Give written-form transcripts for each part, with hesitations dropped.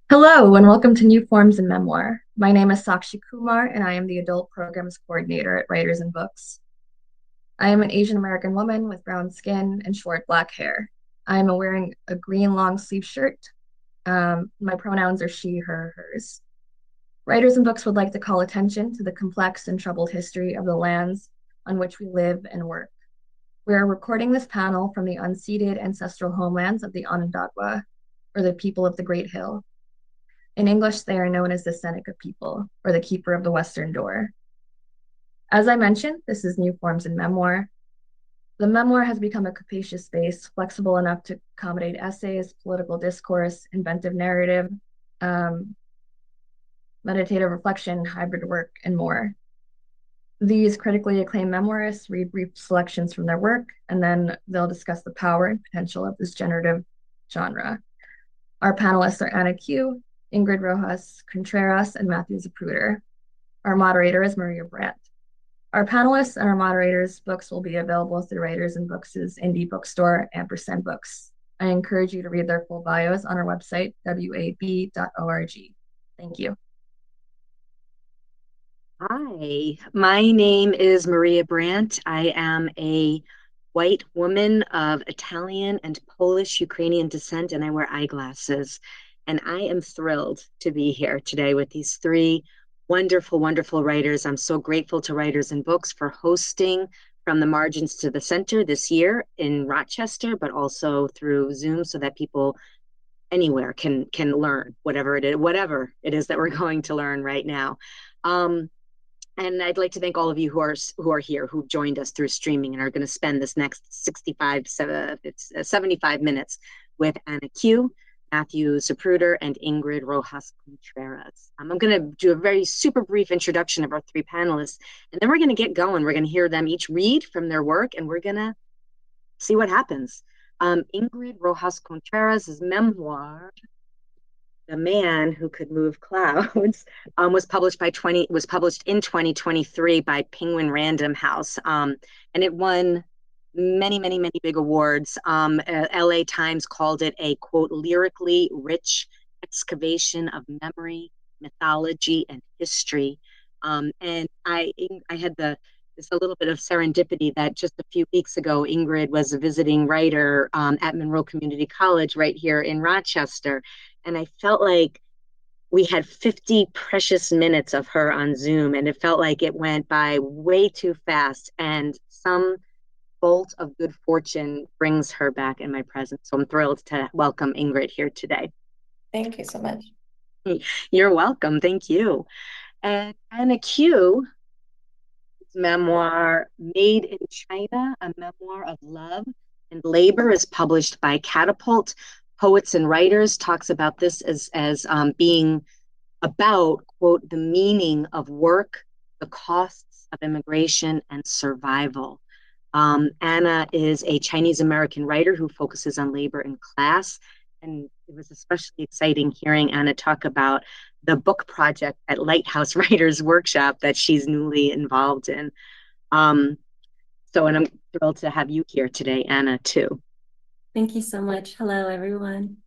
Hello, and welcome to New Forms in Memoir. My name is Sakshi Kumar, and I am the Adult Programs Coordinator at Writers and Books. I am an Asian American woman with brown skin and short black hair. I am wearing a green long sleeve shirt. My pronouns are she, her, hers. Writers and Books would like to call attention to the complex and troubled history of the lands on which we live and work. We are recording this panel from the unceded ancestral homelands of the Onondaga, or the people of the Great Hill. In English, they are known as the Seneca people, or the keeper of the Western Door. As I mentioned, this is New Forms in Memoir. The memoir has become a capacious space, flexible enough to accommodate essays, political discourse, inventive narrative, um, meditative reflection, hybrid work, and more. These critically acclaimed memoirists read brief selections from their work, and then they'll discuss the power and potential of this generative genre. Our panelists are Anna Q, Ingrid Rojas Contreras, and Matthew Zapruder. Our moderator is Maria Brandt. Our panelists and our moderators' books will be available through Writers and Books' indie bookstore, Ampersand Books. I encourage you to read their full bios on our website, wab.org. Thank you. Hi, my name is Maria Brandt. I am a white woman of Italian and Polish Ukrainian descent, and I wear eyeglasses. And I am thrilled to be here today with these three wonderful, wonderful writers. I'm so grateful to Writers and Books for hosting From the Margins to the Center this year in Rochester, but also through Zoom so that people anywhere can learn whatever it is that we're going to learn right now. Um, and I'd like to thank all of you who are here, who joined us through streaming and are going to spend this next 75 minutes with Anna Q, Matthew Zapruder, and Ingrid Rojas Contreras. I'm going to do a very super brief introduction of our three panelists, and then we're going to get going. We're going to hear them each read from their work, and we're going to see what happens. Ingrid Rojas Contreras' memoir, The Man Who Could Move Clouds, was published in 2023 by Penguin Random House, and it won many, many, many big awards. LA Times called it a, quote, lyrically rich excavation of memory, mythology, and history. And I had just a little bit of serendipity that just a few weeks ago, Ingrid was a visiting writer at Monroe Community College right here in Rochester. And I felt like we had 50 precious minutes of her on Zoom, and it felt like it went by way too fast. And some bolt of good fortune brings her back in my presence. So I'm thrilled to welcome Ingrid here today. Thank you so much. You're welcome. Thank you. And Anna Q, memoir, Made in China, a memoir of love and labor, is published by Catapult. Poets and Writers talks about this as being about, quote, the meaning of work, the costs of immigration, and survival. Anna is a Chinese American writer who focuses on labor and class. And it was especially exciting hearing Anna talk about the book project at Lighthouse Writers Workshop that she's newly involved in. And I'm thrilled to have you here today, Anna, too. Thank you so much. Hello, everyone.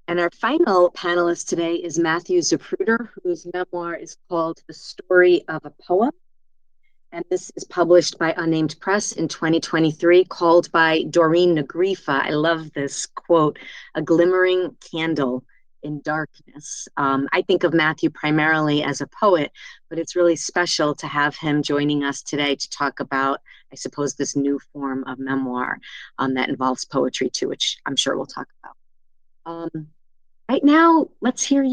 And our final panelist today is Matthew Zapruder, whose memoir is called The Story of a Poem. And this is published by Unnamed Press in 2023, called by Doreen Negrifa. I love this quote, a glimmering candle in darkness. I think of Matthew primarily as a poet, but it's really special to have him joining us today to talk about, I suppose, this new form of memoir that involves poetry too, which I'm sure we'll talk about. Right now, let's hear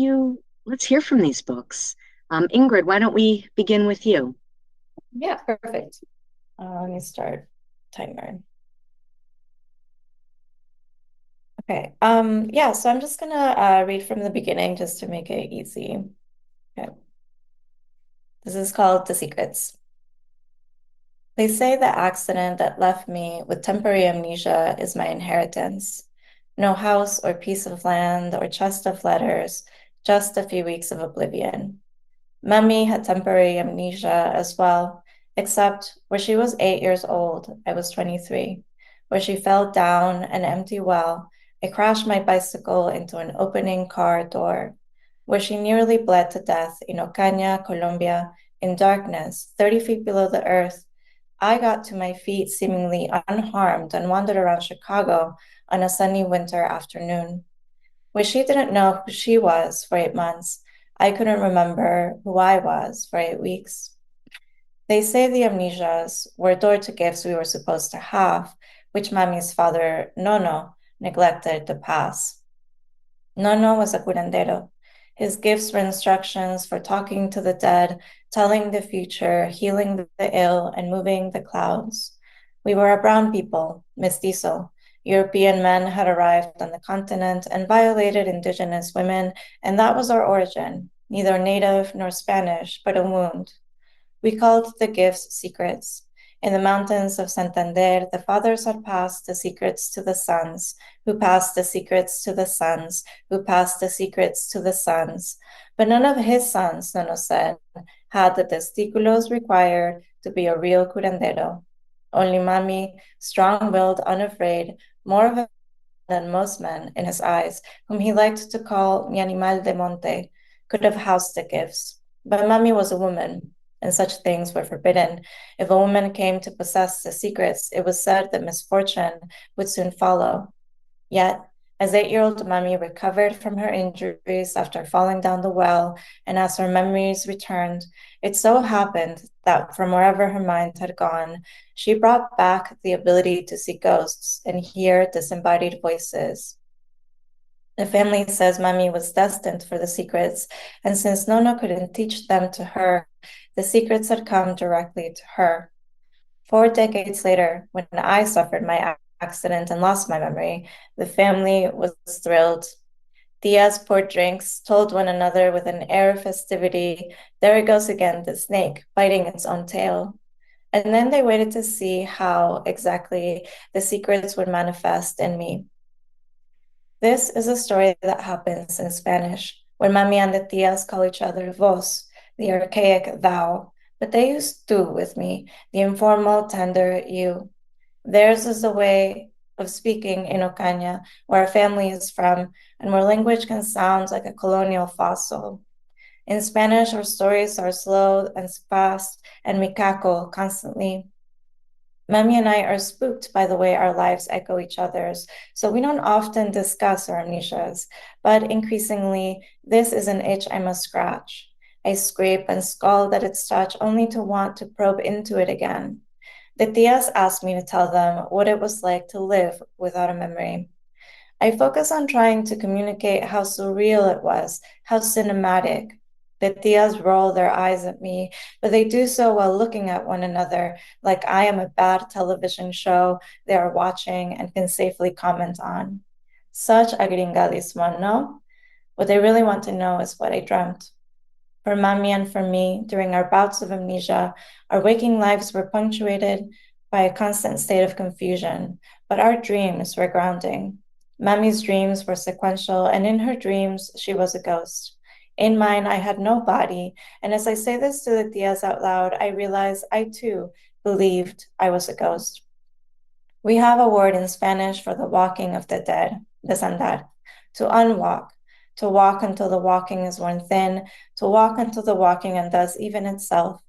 from these books. Ingrid, why don't we begin with you? Yeah, perfect. Let me start timer. Okay. Yeah, so I'm just gonna read from the beginning just to make it easy. Okay. This is called The Secrets. They say the accident that left me with temporary amnesia is my inheritance. No house or piece of land or chest of letters, just a few weeks of oblivion. Mummy had temporary amnesia as well, except where she was 8 years old, I was 23. Where she fell down an empty well, I crashed my bicycle into an opening car door, where she nearly bled to death in Ocaña, Colombia, in darkness, 30 feet below the earth. I got to my feet seemingly unharmed and wandered around Chicago on a sunny winter afternoon. Where she didn't know who she was for 8 months, I couldn't remember who I was for 8 weeks. They say the amnesias were door to gifts we were supposed to have, which Mami's father, Nono, neglected to pass. Nono was a curandero. His gifts were instructions for talking to the dead, telling the future, healing the ill, and moving the clouds. We were a brown people, mestizo. European men had arrived on the continent and violated indigenous women, and that was our origin, neither native nor Spanish, but a wound. We called the gifts secrets. In the mountains of Santander, the fathers had passed the secrets to the sons, who passed the secrets to the sons, who passed the secrets to the sons. But none of his sons, Nono said, had the testículos required to be a real curandero. Only Mami, strong-willed, unafraid, more of a than most men in his eyes, whom he liked to call mi animal de monte, could have housed the gifts. But Mami was a woman, and such things were forbidden. If a woman came to possess the secrets, it was said that misfortune would soon follow. Yet, as 8-year-old Mami recovered from her injuries after falling down the well, and as her memories returned, it so happened that from wherever her mind had gone, she brought back the ability to see ghosts and hear disembodied voices. The family says Mami was destined for the secrets, and since Nono couldn't teach them to her, the secrets had come directly to her. 4 decades later, when I suffered my accident and lost my memory, the family was thrilled. Tias poured drinks, told one another with an air of festivity, there it goes again, the snake, biting its own tail. And then they waited to see how exactly the secrets would manifest in me. This is a story that happens in Spanish, where Mami and the tias call each other vos, the archaic thou, but they use tú with me, the informal, tender you. Theirs is a way of speaking in Ocaña, where our family is from, and where language can sound like a colonial fossil. In Spanish, our stories are slow and fast, and we cackle constantly. Mami and I are spooked by the way our lives echo each other's, so we don't often discuss our amnesias, but increasingly, this is an itch I must scratch. I scrape and scald at its touch only to want to probe into it again. The tias asked me to tell them what it was like to live without a memory. I focus on trying to communicate how surreal it was, how cinematic. The tias roll their eyes at me, but they do so while looking at one another, like I am a bad television show they are watching and can safely comment on. Such agringadismo, no? What they really want to know is what I dreamt. For Mami and for me, during our bouts of amnesia, our waking lives were punctuated by a constant state of confusion, but our dreams were grounding. Mami's dreams were sequential, and in her dreams, she was a ghost. In mine, I had no body, and as I say this to the tias out loud, I realize I too believed I was a ghost. We have a word in Spanish for the walking of the dead, desandar, to unwalk, to walk until the walking is worn thin, to walk until the walking undoes even itself.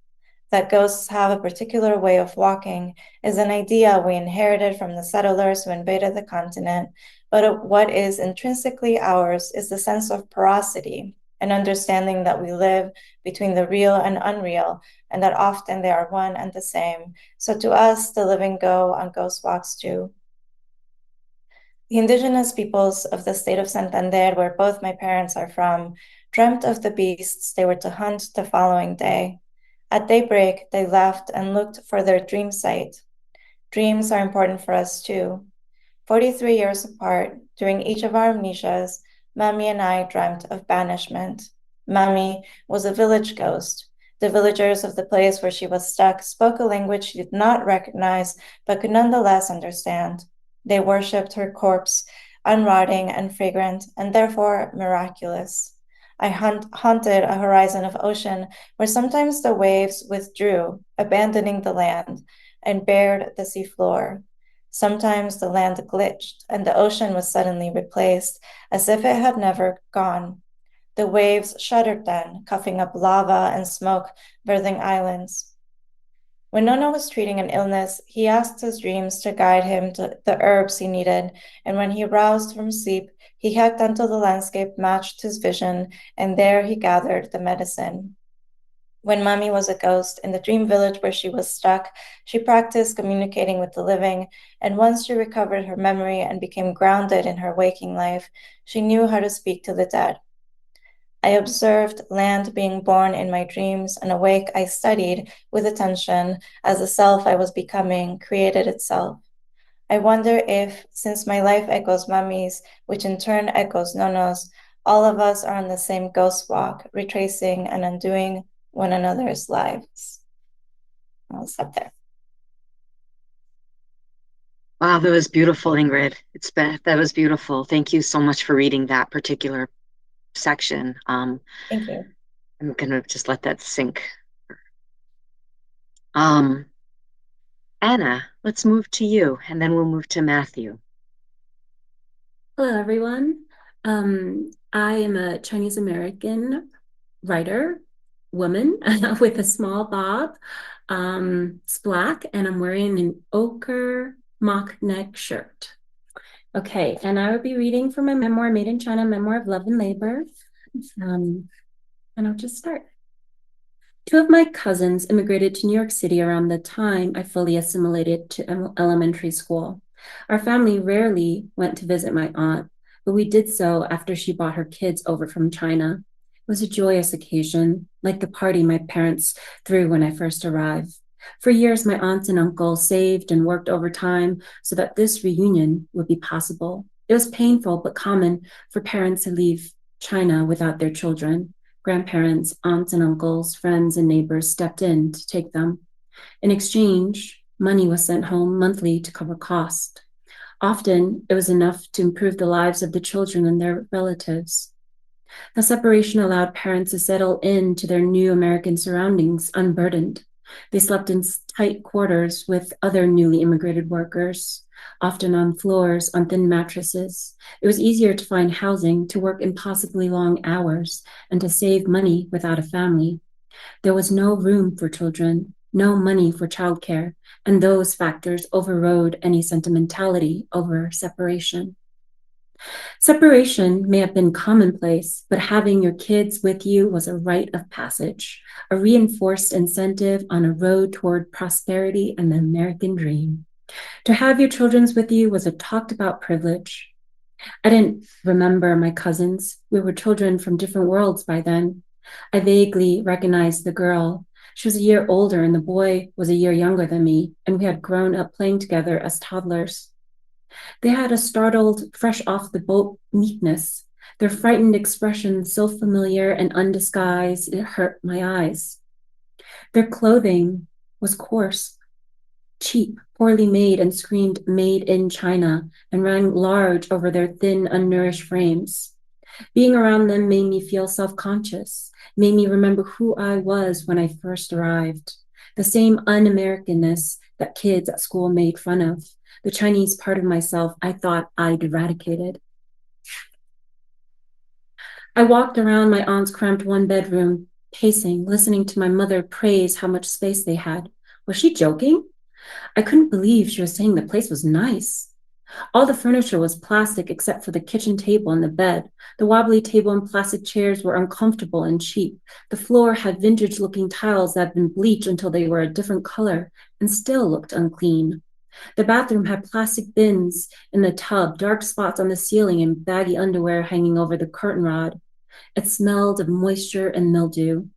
That ghosts have a particular way of walking is an idea we inherited from the settlers who invaded the continent, but what is intrinsically ours is the sense of porosity, an understanding that we live between the real and unreal, and that often they are one and the same. So to us, the living go on ghost walks too. The indigenous peoples of the state of Santander, where both my parents are from, dreamt of the beasts they were to hunt the following day. At daybreak, they left and looked for their dream site. Dreams are important for us too. 43 years apart, during each of our amnesias, Mami and I dreamt of banishment. Mami was a village ghost. The villagers of the place where she was stuck spoke a language she did not recognize, but could nonetheless understand. They worshipped her corpse, unrotting and fragrant, and therefore miraculous. I haunted a horizon of ocean where sometimes the waves withdrew, abandoning the land, and bared the seafloor. Sometimes the land glitched and the ocean was suddenly replaced as if it had never gone. The waves shuddered then, coughing up lava and smoke, birthing islands. When Nono was treating an illness, he asked his dreams to guide him to the herbs he needed, and when he roused from sleep, he hiked until the landscape matched his vision, and there he gathered the medicine. When Mommy was a ghost in the dream village where she was stuck, she practiced communicating with the living, and once she recovered her memory and became grounded in her waking life, she knew how to speak to the dead. I observed land being born in my dreams, and awake I studied with attention as the self I was becoming created itself. I wonder if, since my life echoes Mommy's, which in turn echoes Nono's, all of us are on the same ghost walk, retracing and undoing one another's lives. I'll stop there. Wow, that was beautiful, Ingrid. That was beautiful. Thank you so much for reading that particular section. Thank you. I'm gonna just let that sink. Um, Anna, let's move to you, and then we'll move to Matthew. Hello, everyone. I am a Chinese American writer, woman with a small bob. It's black, and I'm wearing an ochre mock neck shirt. Okay, and I will be reading from my memoir, Made in China, Memoir of Love and Labor. And I'll just start. Two of my cousins immigrated to New York City around the time I fully assimilated to elementary school. Our family rarely went to visit my aunt, but we did so after she brought her kids over from China. It was a joyous occasion, like the party my parents threw when I first arrived. For years, my aunts and uncles saved and worked overtime so that this reunion would be possible. It was painful but common for parents to leave China without their children. Grandparents, aunts and uncles, friends and neighbors stepped in to take them. In exchange, money was sent home monthly to cover costs. Often, it was enough to improve the lives of the children and their relatives. The separation allowed parents to settle into their new American surroundings unburdened. They slept in tight quarters with other newly immigrated workers, often on floors on thin mattresses. It was easier to find housing, to work impossibly long hours, and to save money without a family. There was no room for children, no money for childcare, and those factors overrode any sentimentality over separation. Separation may have been commonplace, but having your kids with you was a rite of passage, a reinforced incentive on a road toward prosperity and the American dream. To have your children with you was a talked about privilege. I didn't remember my cousins. We were children from different worlds by then. I vaguely recognized the girl. She was a year older and the boy was a year younger than me, and we had grown up playing together as toddlers. They had a startled, fresh off the boat meekness. Their frightened expression, so familiar and undisguised, it hurt my eyes. Their clothing was coarse, cheap, poorly made, and screamed "Made in China" and rang large over their thin, unnourished frames. Being around them made me feel self-conscious, made me remember who I was when I first arrived. The same un-Americanness that kids at school made fun of, the Chinese part of myself I thought I'd eradicated. I walked around my aunt's cramped one-bedroom, pacing, listening to my mother praise how much space they had. Was she joking? I couldn't believe she was saying the place was nice. All the furniture was plastic except for the kitchen table and the bed. The wobbly table and plastic chairs were uncomfortable and cheap. The floor had vintage-looking tiles that had been bleached until they were a different color and still looked unclean. The bathroom had plastic bins in the tub, dark spots on the ceiling, and baggy underwear hanging over the curtain rod. It smelled of moisture and mildew.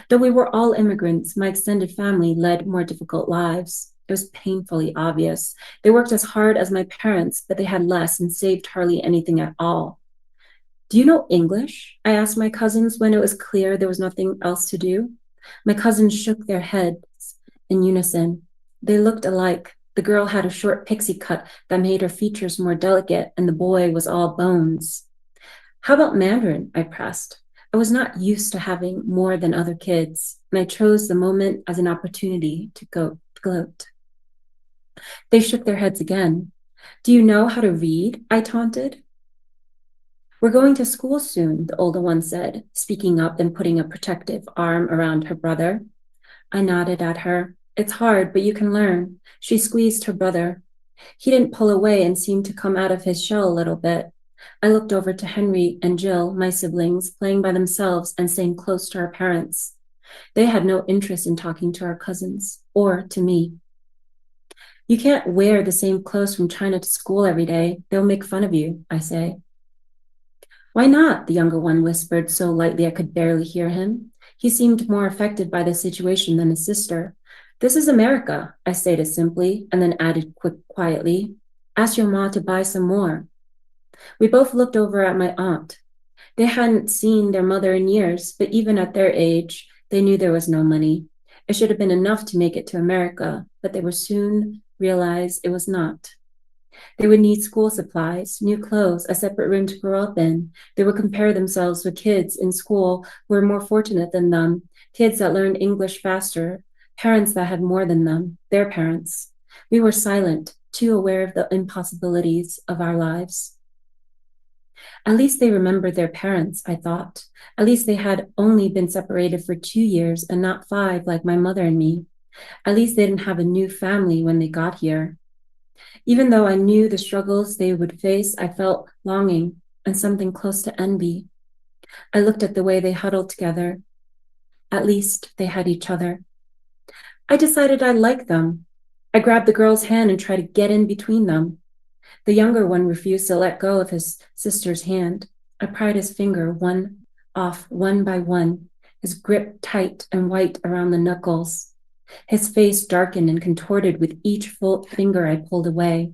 Though we were all immigrants, my extended family led more difficult lives. It was painfully obvious. They worked as hard as my parents, but they had less and saved hardly anything at all. Do you know English? I asked my cousins when it was clear there was nothing else to do. My cousins shook their heads in unison. They looked alike. The girl had a short pixie cut that made her features more delicate, and the boy was all bones. How about Mandarin? I pressed. I was not used to having more than other kids, and I chose the moment as an opportunity to gloat. They shook their heads again. Do you know how to read? I taunted. We're going to school soon, the older one said, speaking up and putting a protective arm around her brother. I nodded at her. It's hard, but you can learn. She squeezed her brother. He didn't pull away and seemed to come out of his shell a little bit. I looked over to Henry and Jill, my siblings, playing by themselves and staying close to our parents. They had no interest in talking to our cousins, or to me. You can't wear the same clothes from China to school every day. They'll make fun of you, I say. Why not? The younger one whispered so lightly I could barely hear him. He seemed more affected by the situation than his sister. This is America, I stated simply, and then added quietly, ask your ma to buy some more. We both looked over at my aunt. They hadn't seen their mother in years, but even at their age, they knew there was no money. It should have been enough to make it to America, but they would soon realize it was not. They would need school supplies, new clothes, a separate room to grow up in. They would compare themselves with kids in school who were more fortunate than them, kids that learned English faster, parents that had more than them, their parents. We were silent, too aware of the impossibilities of our lives. At least they remembered their parents, I thought. At least they had only been separated for 2 years and not 5 like my mother and me. At least they didn't have a new family when they got here. Even though I knew the struggles they would face, I felt longing and something close to envy. I looked at the way they huddled together. At least they had each other. I decided I liked them. I grabbed the girl's hand and tried to get in between them. The younger one refused to let go of his sister's hand. I pried his finger one by one, his grip tight and white around the knuckles. His face darkened and contorted with each full finger I pulled away.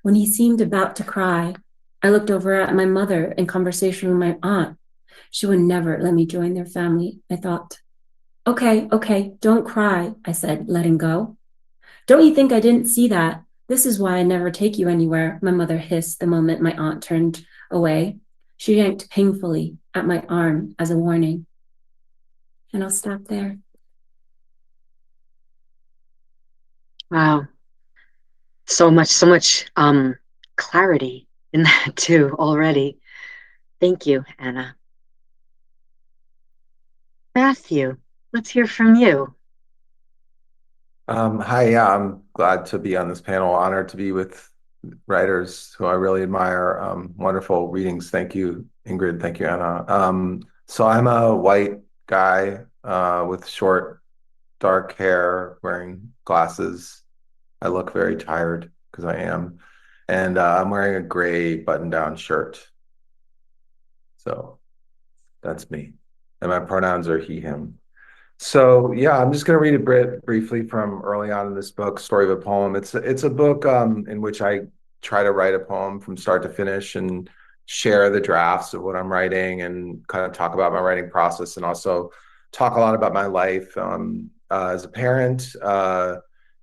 When he seemed about to cry, I looked over at my mother in conversation with my aunt. She would never let me join their family, I thought. Okay, don't cry, I said, letting go. Don't you think I didn't see that? This is why I never take you anywhere, my mother hissed the moment my aunt turned away. She yanked painfully at my arm as a warning. And I'll stop there. Wow. So much clarity in that too already. Thank you, Anna. Matthew, let's hear from you. Hi, yeah, I'm glad to be on this panel. Honored to be with writers who I really admire. Wonderful readings. Thank you, Ingrid. Thank you, Anna. So I'm a white guy with short, dark hair, wearing glasses. I look very tired because I am. And I'm wearing a gray button-down shirt. So that's me. And my pronouns are he, him. So yeah, I'm just going to read a bit briefly from early on in this book, Story of a Poem. It's a book in which I try to write a poem from start to finish and share the drafts of what I'm writing and kind of talk about my writing process and also talk a lot about my life as a parent. I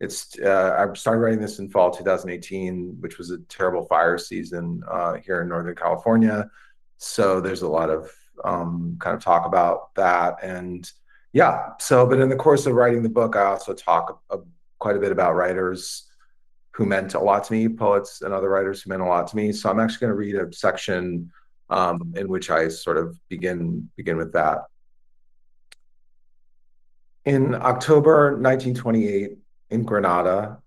started writing this in fall 2018, which was a terrible fire season here in Northern California. So there's a lot of kind of talk about that and yeah. So, but in the course of writing the book, I also talk quite a bit about writers who meant a lot to me, poets and other writers who meant a lot to me. So I'm actually going to read a section in which I sort of begin with that. In October 1928, in Granada,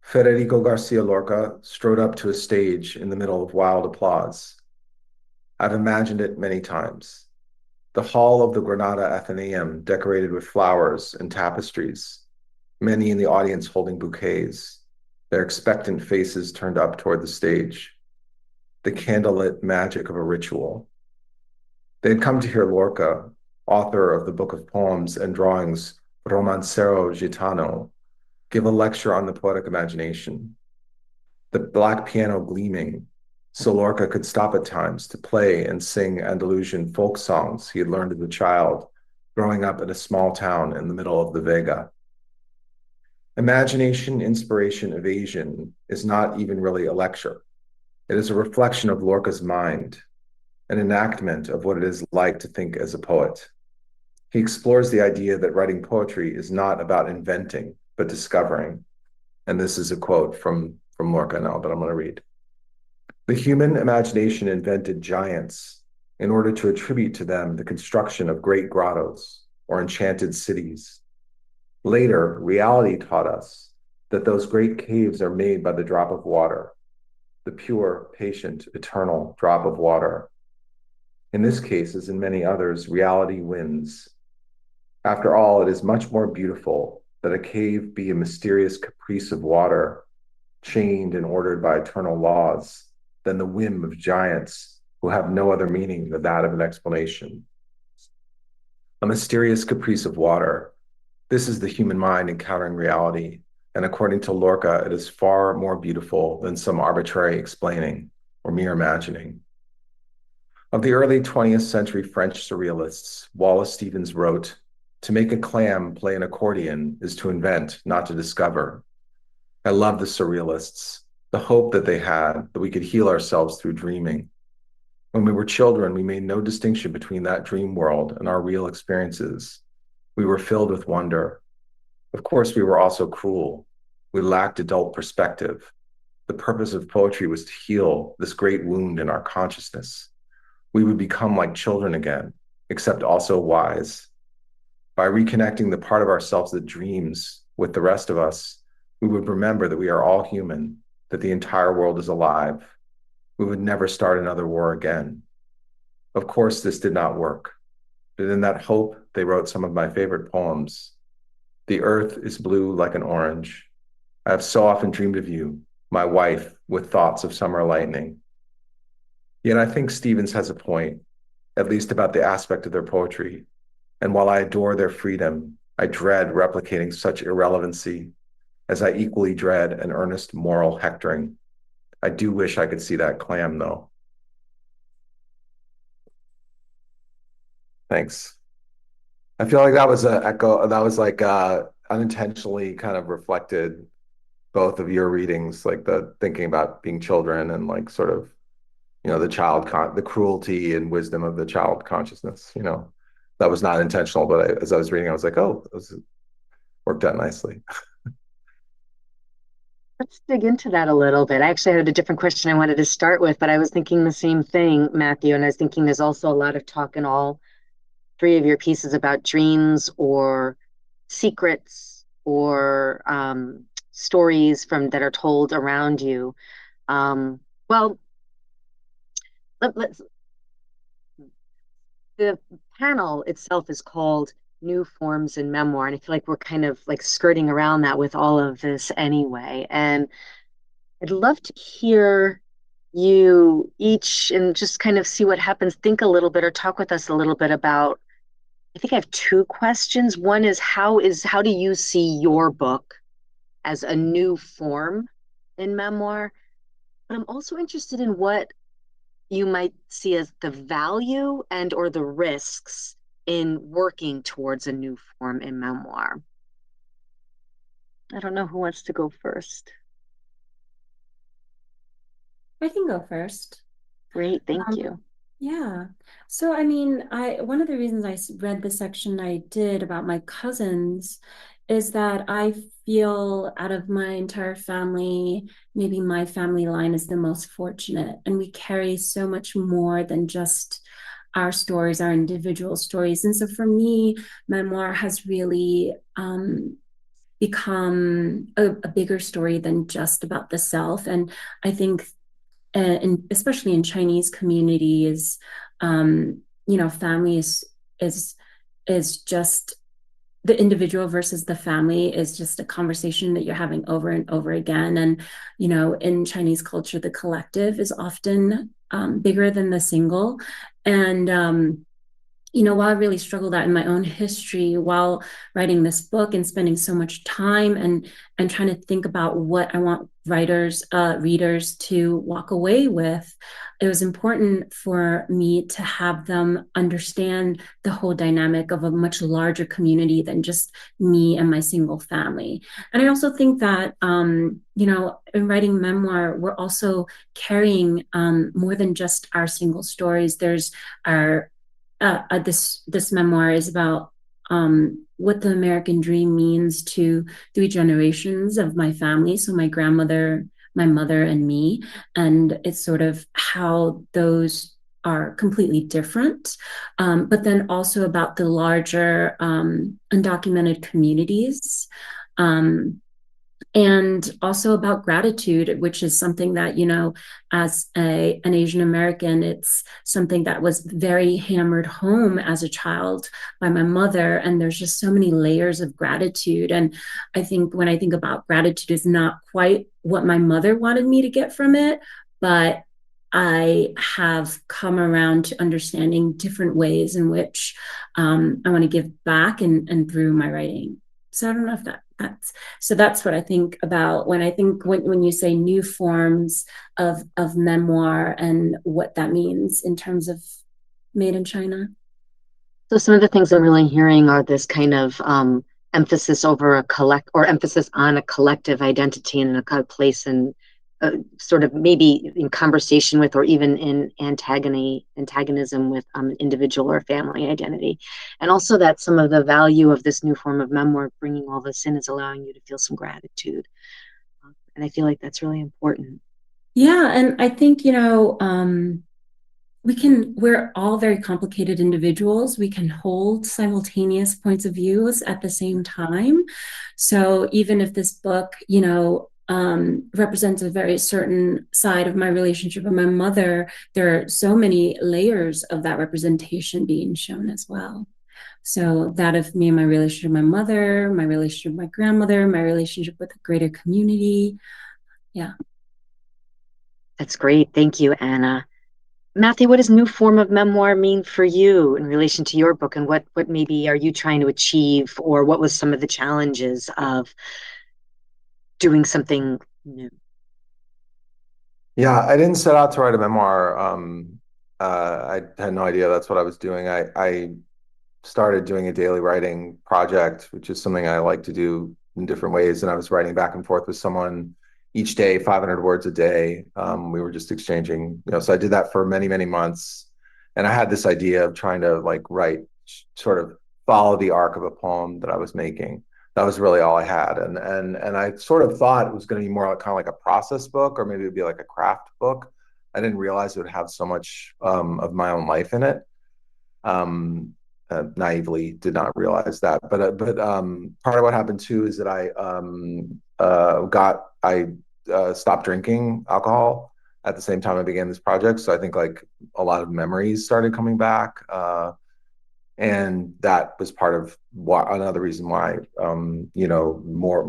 Federico Garcia Lorca strode up to a stage in the middle of wild applause. I've imagined it many times. The hall of the Granada Athenaeum decorated with flowers and tapestries, many in the audience holding bouquets, their expectant faces turned up toward the stage, the candlelit magic of a ritual. They had come to hear Lorca, author of the book of poems and drawings Romancero Gitano, give a lecture on the poetic imagination. The black piano gleaming, so Lorca could stop at times to play and sing Andalusian folk songs he had learned as a child, growing up in a small town in the middle of the Vega. Imagination, inspiration, evasion is not even really a lecture. It is a reflection of Lorca's mind, an enactment of what it is like to think as a poet. He explores the idea that writing poetry is not about inventing, but discovering. And this is a quote from Lorca now that I'm going to read. The human imagination invented giants in order to attribute to them the construction of great grottos or enchanted cities. Later, reality taught us that those great caves are made by the drop of water, the pure, patient, eternal drop of water. In this case, as in many others, reality wins. After all, it is much more beautiful that a cave be a mysterious caprice of water, chained and ordered by eternal laws, than the whim of giants who have no other meaning than that of an explanation. A mysterious caprice of water. This is the human mind encountering reality, and according to Lorca, it is far more beautiful than some arbitrary explaining or mere imagining. Of the early 20th century French surrealists, Wallace Stevens wrote, "To make a clam play an accordion is to invent, not to discover." I love the surrealists, the hope that they had that we could heal ourselves through dreaming. When we were children, we made no distinction between that dream world and our real experiences. We were filled with wonder. Of course, we were also cruel. We lacked adult perspective. The purpose of poetry was to heal this great wound in our consciousness. We would become like children again, except also wise. By reconnecting the part of ourselves that dreams with the rest of us, we would remember that we are all human, that the entire world is alive. We would never start another war again. Of course, this did not work, but in that hope, they wrote some of my favorite poems. The earth is blue like an orange. I have so often dreamed of you, my wife, with thoughts of summer lightning. Yet I think Stevens has a point, at least about the aspect of their poetry. And while I adore their freedom, I dread replicating such irrelevancy, as I equally dread an earnest moral hectoring. I do wish I could see that clam, though. Thanks. I feel like that was an echo, that was like unintentionally kind of reflected both of your readings, like the thinking about being children and like sort of, the cruelty and wisdom of the child consciousness, that was not intentional, but as I was reading, I was like, oh, this worked out nicely. Let's dig into that a little bit. I actually had a different question I wanted to start with, but I was thinking the same thing, Matthew, and I was thinking there's also a lot of talk in all three of your pieces about dreams or secrets or stories that are told around you. Well, let's. The panel itself is called New Forms in Memoir, and I feel like we're kind of like skirting around that with all of this anyway. And I'd love to hear you each and just kind of see what happens. Think a little bit or talk with us a little bit about. I think I have two questions. One is how do you see your book as a new form in memoir? But I'm also interested in what you might see as the value and or the risks in working towards a new form in memoir. I don't know who wants to go first. I can go first. Great, thank you. Yeah. So, I mean, one of the reasons I read the section I did about my cousins is that I feel out of my entire family, maybe my family line is the most fortunate, and we carry so much more than just our stories, our individual stories. And so for me, memoir has really become a bigger story than just about the self. And I think and especially in Chinese communities, family is just the individual versus the family is just a conversation that you're having over and over again. And in Chinese culture, the collective is often bigger than the single. And while I really struggled out in my own history while writing this book and spending so much time and trying to think about what I want readers to walk away with, it was important for me to have them understand the whole dynamic of a much larger community than just me and my single family. And I also think that, in writing memoir, we're also carrying more than just our single stories. There's our this memoir is about what the American dream means to 3 generations of my family. So my grandmother, my mother, and me. And it's sort of how those are completely different. But then also about the larger undocumented communities. And also about gratitude, which is something that, as an Asian American, it's something that was very hammered home as a child by my mother. And there's just so many layers of gratitude. And I think when I think about gratitude, is not quite what my mother wanted me to get from it, but I have come around to understanding different ways in which I want to give back and through my writing. So I don't know if that's what I think about when I think when you say new forms of memoir and what that means in terms of made in China. So some of the things I'm really hearing are this kind of emphasis over emphasis on a collective identity and a place and sort of maybe in conversation with or even in antagonism with an individual or family identity. And also that some of the value of this new form of memoir, bringing all this in, is allowing you to feel some gratitude. And I feel like that's really important. Yeah, and I think, we're all very complicated individuals. We can hold simultaneous points of views at the same time. So even if this book, represents a very certain side of my relationship with my mother, there are so many layers of that representation being shown as well. So that of me and my relationship with my mother, my relationship with my grandmother, my relationship with the greater community. Yeah. That's great. Thank you, Anna. Matthew, what does new form of memoir mean for you in relation to your book, and what maybe are you trying to achieve, or what was some of the challenges of doing something new? Yeah, I didn't set out to write a memoir. I had no idea that's what I was doing. I started doing a daily writing project, which is something I like to do in different ways. And I was writing back and forth with someone each day, 500 words a day. We were just exchanging, so I did that for many, many months. And I had this idea of trying to like write, sort of follow the arc of a poem that I was making. That was really all I had. And I sort of thought it was going to be more like, kind of like a process book, or maybe it'd be like a craft book. I didn't realize it would have so much of my own life in it. Naively did not realize that. But part of what happened too is that I stopped drinking alcohol at the same time I began this project. So I think like a lot of memories started coming back, and that was part of another reason why more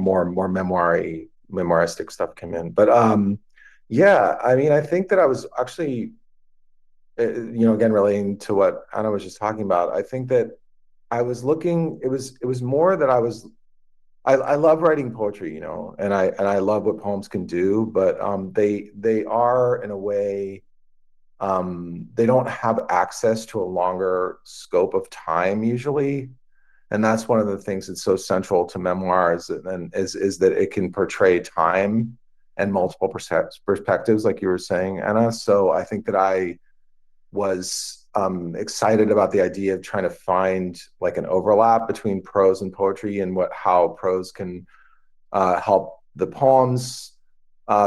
memoiristic stuff came in. But yeah, I mean, I think that I was actually again, relating to what Anna was just talking about, I think that I was looking, it was more that I love writing poetry, and I love what poems can do, but they are in a way, they don't have access to a longer scope of time usually. And that's one of the things that's so central to memoirs, and is that it can portray time and multiple perspectives, like you were saying, Anna. So I think that I was excited about the idea of trying to find like an overlap between prose and poetry, and how prose can help the poems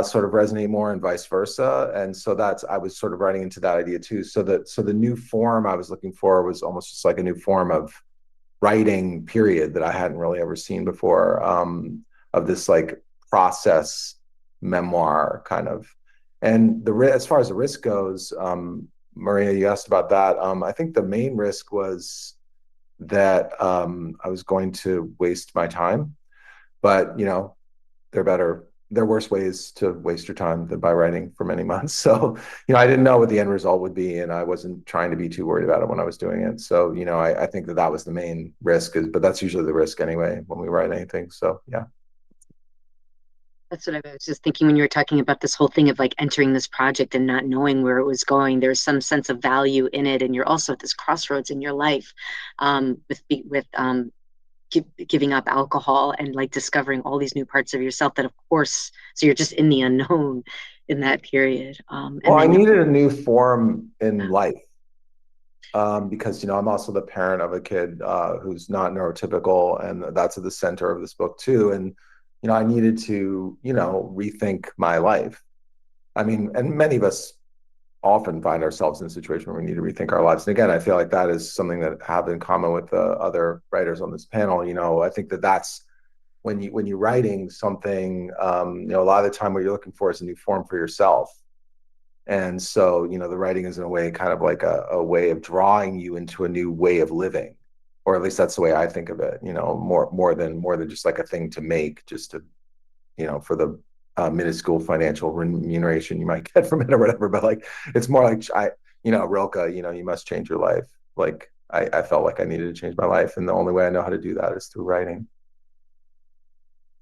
sort of resonate more, and vice versa. And so I was sort of writing into that idea too. So the new form I was looking for was almost just like a new form of writing period that I hadn't really ever seen before, of this like process memoir kind of. And as far as the risk goes, Maria, you asked about that. I think the main risk was that I was going to waste my time, but there are worse ways to waste your time than by writing for many months. So, I didn't know what the end result would be, and I wasn't trying to be too worried about it when I was doing it. So, I think that was the main risk, but that's usually the risk anyway when we write anything. So, yeah. That's what I was just thinking when you were talking about this whole thing of like entering this project and not knowing where it was going. There's some sense of value in it, and you're also at this crossroads in your life, with giving up alcohol and like discovering all these new parts of yourself that, of course, so you're just in the unknown in that period. Well, I needed a new form in life. because I'm also the parent of a kid who's not neurotypical, and that's at the center of this book too. And I needed to rethink my life. I mean, and many of us often find ourselves in a situation where we need to rethink our lives. And again, I feel like that is something that I have in common with the other writers on this panel. I think that's when you're writing something, a lot of the time what you're looking for is a new form for yourself. And so, the writing is in a way kind of like a way of drawing you into a new way of living, or at least that's the way I think of it. More than just like a thing to make, just to for the minuscule financial remuneration you might get from it or whatever. But like, it's more like Rilke, you must change your life. Like I felt like I needed to change my life, and the only way I know how to do that is through writing.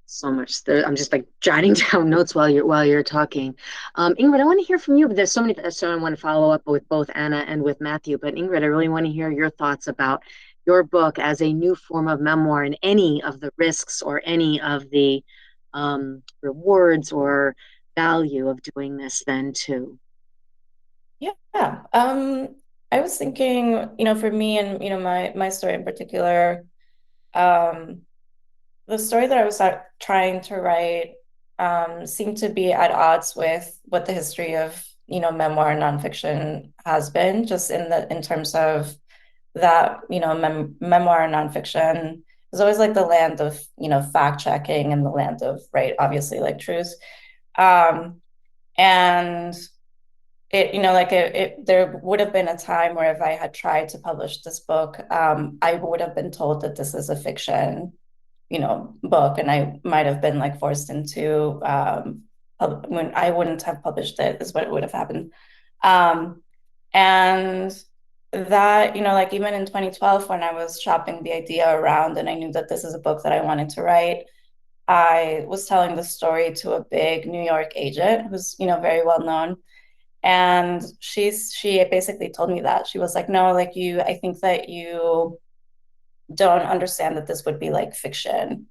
So much there. I'm just like jotting down notes while you're talking. Ingrid, I want to hear from you, but there's so many, so I want to follow up with both Anna and with Matthew. But Ingrid, I really want to hear your thoughts about your book as a new form of memoir, and any of the risks or any of the rewards or value of doing this then too. Yeah. I was thinking, for me and, my story in particular, um, the story that I was trying to write seemed to be at odds with what the history of, memoir and nonfiction has been, just in terms of that, memoir and nonfiction is always like the land of, fact checking, and the land of, right, obviously, like truth. And there would have been a time where if I had tried to publish this book, I would have been told that this is a fiction, book, and I might have been like forced into when I wouldn't have published it is what would have happened. And that, like even in 2012, when I was shopping the idea around and I knew that this is a book that I wanted to write, I was telling the story to a big New York agent who's, very well known. And she basically told me that. She was like, no, like I think that you don't understand that this would be like fiction.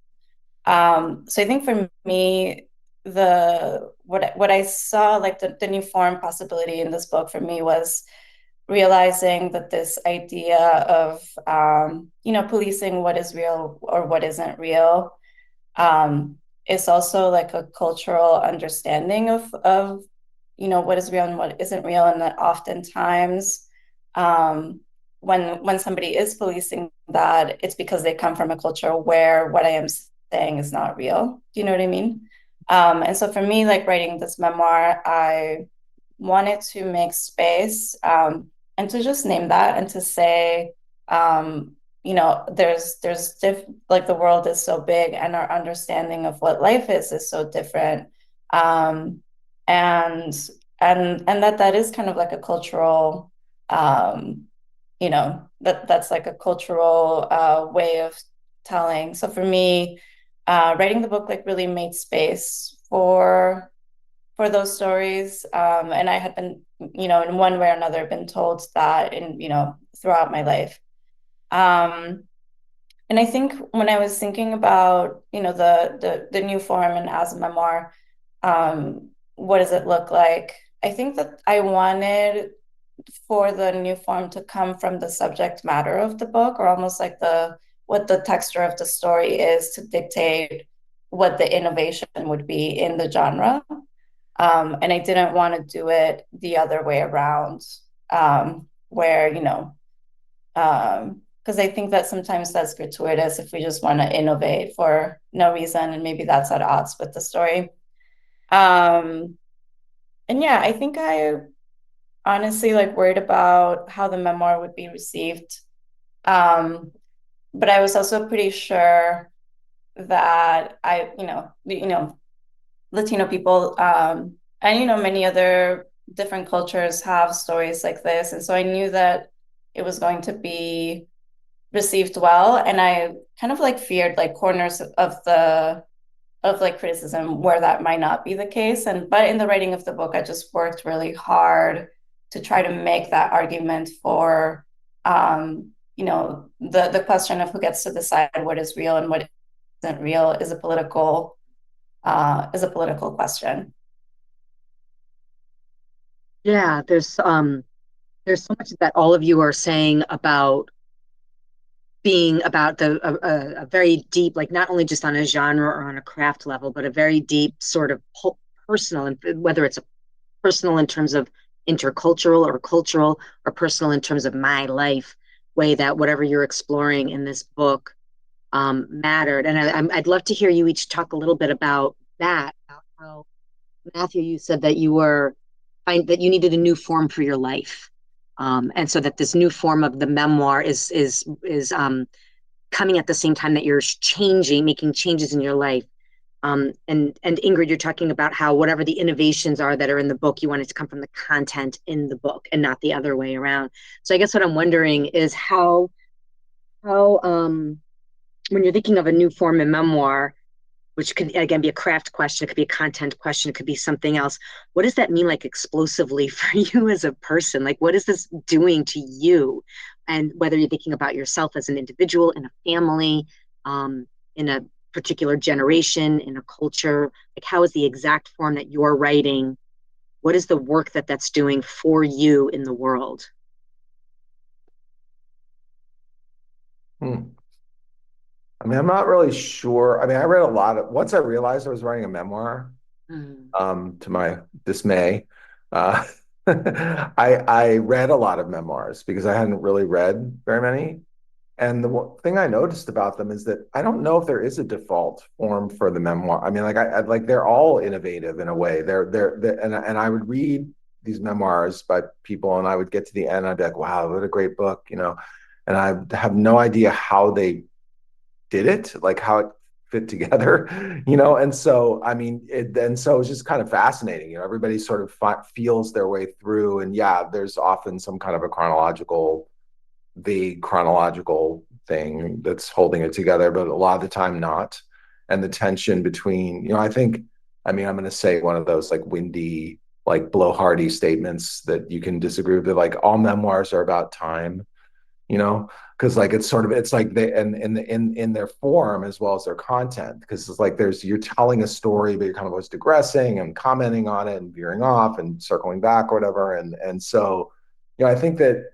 So I think for me, what I saw, like the new form possibility in this book for me was realizing that this idea of policing what is real or what isn't real is also like a cultural understanding of what is real and what isn't real, and that oftentimes when somebody is policing that, it's because they come from a culture where what I am saying is not real. Do you know what I mean? And so for me, like writing this memoir, I wanted to make space and to just name that and to say, like the world is so big and our understanding of what life is so different. And that is kind of like a cultural, that's like a cultural way of telling. So for me, writing the book like really made space for those stories. And I had been, in one way or another, been told that throughout my life. And I think when I was thinking about, the new form and as a memoir, what does it look like? I think that I wanted for the new form to come from the subject matter of the book, or almost like what the texture of the story is to dictate what the innovation would be in the genre. And I didn't want to do it the other way around, where, because I think that sometimes that's gratuitous if we just want to innovate for no reason, and maybe that's at odds with the story. And yeah, I think I honestly like worried about how the memoir would be received. But I was also pretty sure that Latino people, and many other different cultures have stories like this, and so I knew that it was going to be received well, and I kind of like feared like corners of like criticism where that might not be the case. But in the writing of the book, I just worked really hard to try to make that argument for the question of who gets to decide what is real and what isn't real is a political question. Yeah, there's There's so much that all of you are saying about being about a very deep, like not only just on a genre or on a craft level, but a very deep sort of personal, and whether it's a personal in terms of intercultural or cultural, or personal in terms of my life way, that whatever you're exploring in this book mattered. And I'd love to hear you each talk a little bit about that, about how, Matthew, you said that that you needed a new form for your life. And so that this new form of the memoir is coming at the same time that you're making changes in your life. And Ingrid, you're talking about how whatever the innovations are that are in the book, you want it to come from the content in the book and not the other way around. So I guess what I'm wondering is how when you're thinking of a new form in memoir, which could again be a craft question, it could be a content question, it could be something else. What does that mean, like explosively for you as a person? Like, what is this doing to you? And whether you're thinking about yourself as an individual, in a family, in a particular generation, in a culture, like how is the exact form that you're writing? What is the work that that's doing for you in the world? I mean, I'm not really sure. I mean, I read a lot of, once I realized I was writing a memoir, to my dismay, uh, I read a lot of memoirs because I hadn't really read very many. And the thing I noticed about them is that I don't know if there is a default form for the memoir. I mean, like I like they're all innovative in a way. They're and I would read these memoirs by people, and I would get to the end, and I'd be like, wow, what a great book, you know. And I have no idea how they did it, like how it fit together, you know. And so, I mean, so it's just kind of fascinating, you know. Everybody sort of feels their way through, and yeah, there's often some kind of a chronological thing that's holding it together, but a lot of the time not. And the tension between, you know, I mean, I'm going to say one of those like windy, like blowhardy statements that you can disagree with, like all memoirs are about time, you know, because like it's like they and in their form as well as their content, because it's like you're telling a story, but you're kind of always digressing and commenting on it and veering off and circling back or whatever. And so, you know, I think that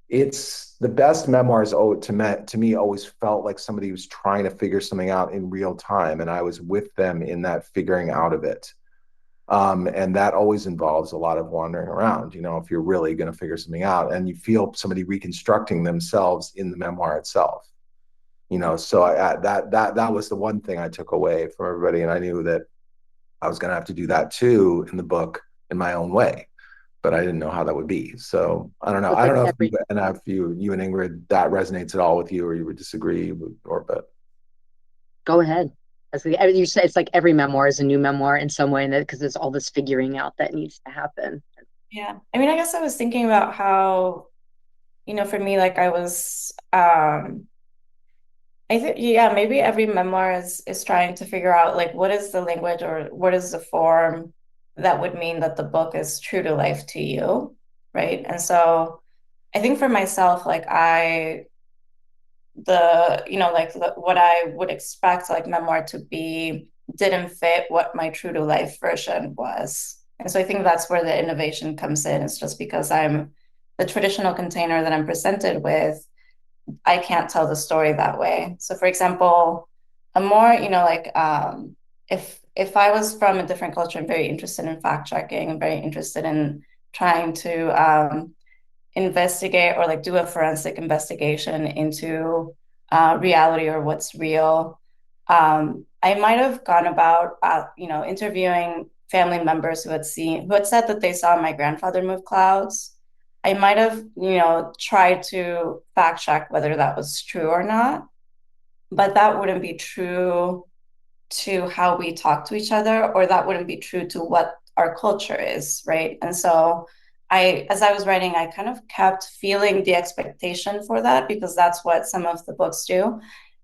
it's the best memoirs. Oh, to me always felt like somebody was trying to figure something out in real time, and I was with them in that figuring out of it. And that always involves a lot of wandering around, you know, if you're really going to figure something out, and you feel somebody reconstructing themselves in the memoir itself, you know. So that was the one thing I took away from everybody, and I knew that I was going to have to do that too in the book in my own way, but I didn't know how that would be. So I don't know. It's I like don't know every if you and Ingrid, that resonates at all with you, or you would disagree, or but. Go ahead. As you said, it's like every memoir is a new memoir in some way, because there's all this figuring out that needs to happen. Yeah. I mean, I guess I was thinking about how, you know, for me, like I was, I think, yeah, maybe every memoir is trying to figure out like what is the language or what is the form that would mean that the book is true to life to you, right? And so I think for myself, like you know, like what I would expect like memoir to be didn't fit what my true to life version was. And so I think that's where the innovation comes in. It's just because I'm the traditional container that I'm presented with, I can't tell the story that way. So for example, a more, you know, like if I was from a different culture, I'm very interested in fact checking. I'm very interested in trying to investigate or like do a forensic investigation into reality or what's real. I might have gone about, you know, interviewing family members who had said that they saw my grandfather move clouds. I might have, you know, tried to fact check whether that was true or not, but that wouldn't be true to how we talk to each other, or that wouldn't be true to what our culture is, right? And so as I was writing, I kind of kept feeling the expectation for that because that's what some of the books do.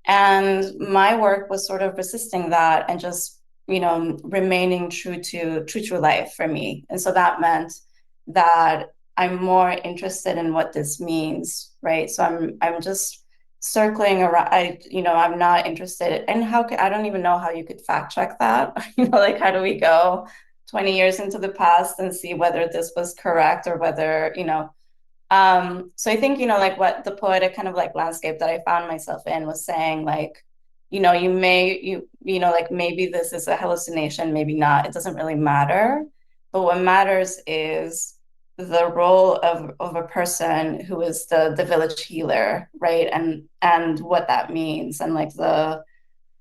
And my work was sort of resisting that and just, you know, remaining true to life for me. And so that meant that I'm more interested in what this means, right? So I'm just circling around. I'm not interested in I don't even know how you could fact check that. You know, like how do we go 20 years into the past and see whether this was correct or whether, so I think, like what the poetic kind of like landscape that I found myself in was saying, like, like maybe this is a hallucination, maybe not. It doesn't really matter. But what matters is the role of a person who is the village healer, right? And what that means, and like the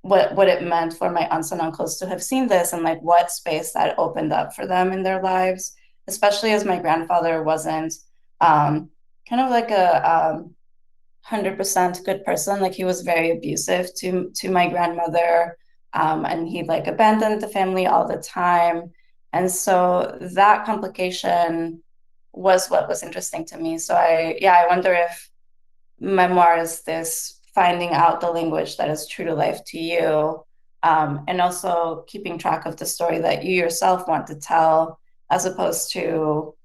what it meant for my aunts and uncles to have seen this, and like what space that opened up for them in their lives, especially as my grandfather wasn't kind of like a 100% good person. Like he was very abusive to my grandmother, and he like abandoned the family all the time. And so that complication was what was interesting to me. So I wonder if memoir is this finding out the language that is true to life to you, and also keeping track of the story that you yourself want to tell, as opposed to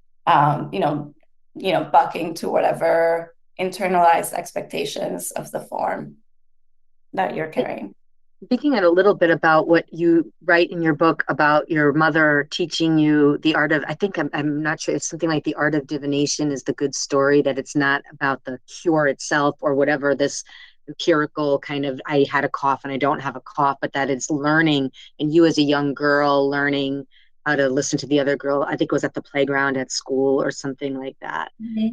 bucking to whatever internalized expectations of the form that you're carrying. Thinking a little bit about what you write in your book about your mother teaching you the art of, I think I'm not sure, it's something like the art of divination is the good story, that it's not about the cure itself or whatever this empirical kind of, I had a cough and I don't have a cough, but that it's learning, and you as a young girl learning how to listen to the other girl. I think it was at the playground at school or something like that. Yeah.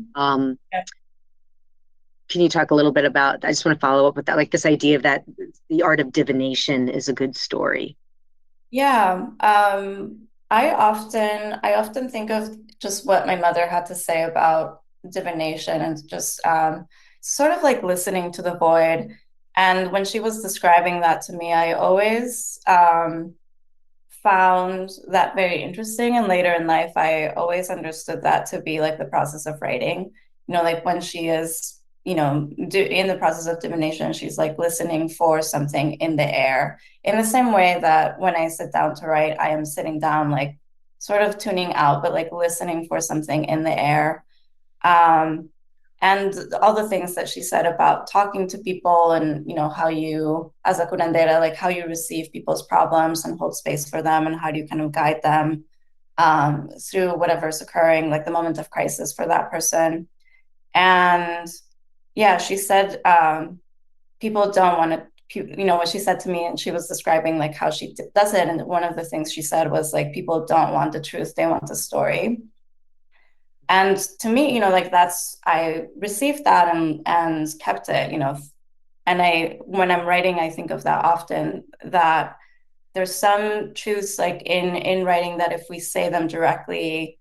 Can you talk a little bit about, I just want to follow up with that, like this idea of that the art of divination is a good story. Yeah. I often think of just what my mother had to say about divination, and just sort of like listening to the void. And when she was describing that to me, I always found that very interesting. And later in life, I always understood that to be like the process of writing. Like when she is, in the process of divination, she's like listening for something in the air. In the same way that when I sit down to write, I am sitting down, like sort of tuning out, but like listening for something in the air. And all the things that she said about talking to people, and how you, as a curandera, like how you receive people's problems and hold space for them, and how do you kind of guide them through whatever's occurring, like the moment of crisis for that person. And yeah, she said people don't want to, what she said to me, and she was describing like how she does it, and one of the things she said was like, people don't want the truth, they want the story. And to me, like that's, I received that and kept it, and when I'm writing, I think of that often, that there's some truths like in writing that if we say them directly,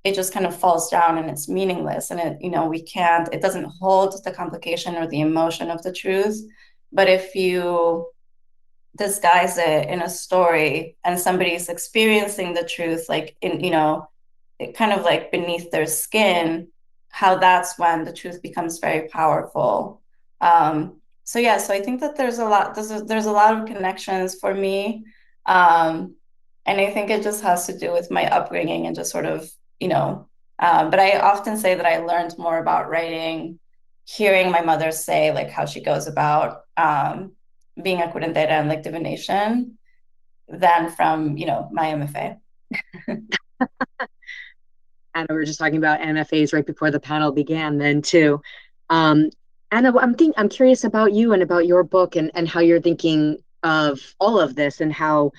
it just kind of falls down and it's meaningless, and it doesn't hold the complication or the emotion of the truth. But if you disguise it in a story and somebody's experiencing the truth, like it kind of like beneath their skin, how that's when the truth becomes very powerful. So I think that there's a lot of connections for me, and I think it just has to do with my upbringing and just sort of but I often say that I learned more about writing hearing my mother say like how she goes about being a curandera and like divination than from my MFA. Anna, we were just talking about MFAs right before the panel began then too. Anna, I'm curious about you and about your book, and how you're thinking of all of this, and how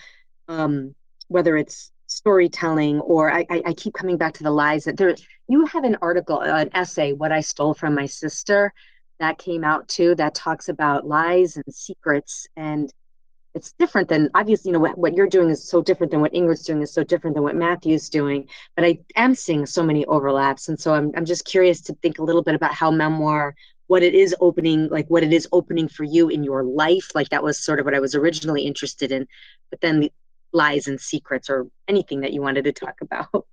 whether it's storytelling or I keep coming back to the lies that there. You have an article, an essay, "What I Stole from My Sister," that came out too, that talks about lies and secrets, and it's different than, obviously, what you're doing is so different than what Ingrid's doing, is so different than what Matthew's doing, but I am seeing so many overlaps. And so I'm just curious to think a little bit about how memoir, what it is opening for you in your life. Like that was sort of what I was originally interested in, but then the lies and secrets, or anything that you wanted to talk about.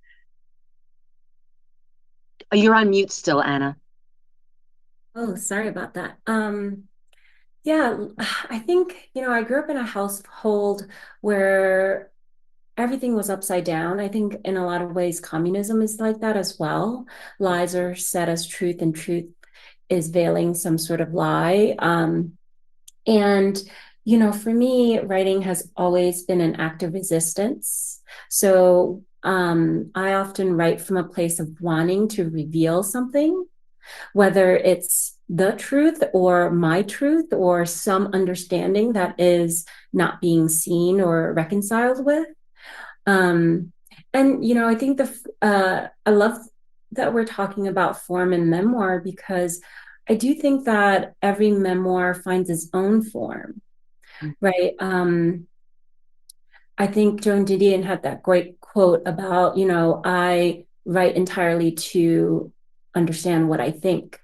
Oh, you're on mute still, Anna. Oh, sorry about that. Yeah, I think, I grew up in a household where everything was upside down. I think in a lot of ways, communism is like that as well. Lies are said as truth, and truth is veiling some sort of lie. And For me, writing has always been an act of resistance. So I often write from a place of wanting to reveal something, whether it's the truth or my truth or some understanding that is not being seen or reconciled with. Um, and I think I love that we're talking about form and memoir, because I do think that every memoir finds its own form, right? I think Joan Didion had that great quote about, I write entirely to understand what I think.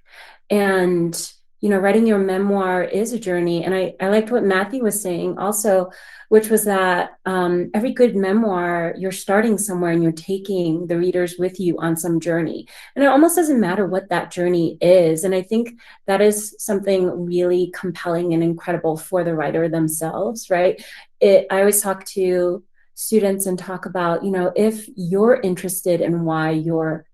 And, writing your memoir is a journey. And I liked what Matthew was saying also, which was that every good memoir, you're starting somewhere and you're taking the readers with you on some journey. And it almost doesn't matter what that journey is. And I think that is something really compelling and incredible for the writer themselves, right? I always talk to students and talk about, if you're interested in why you're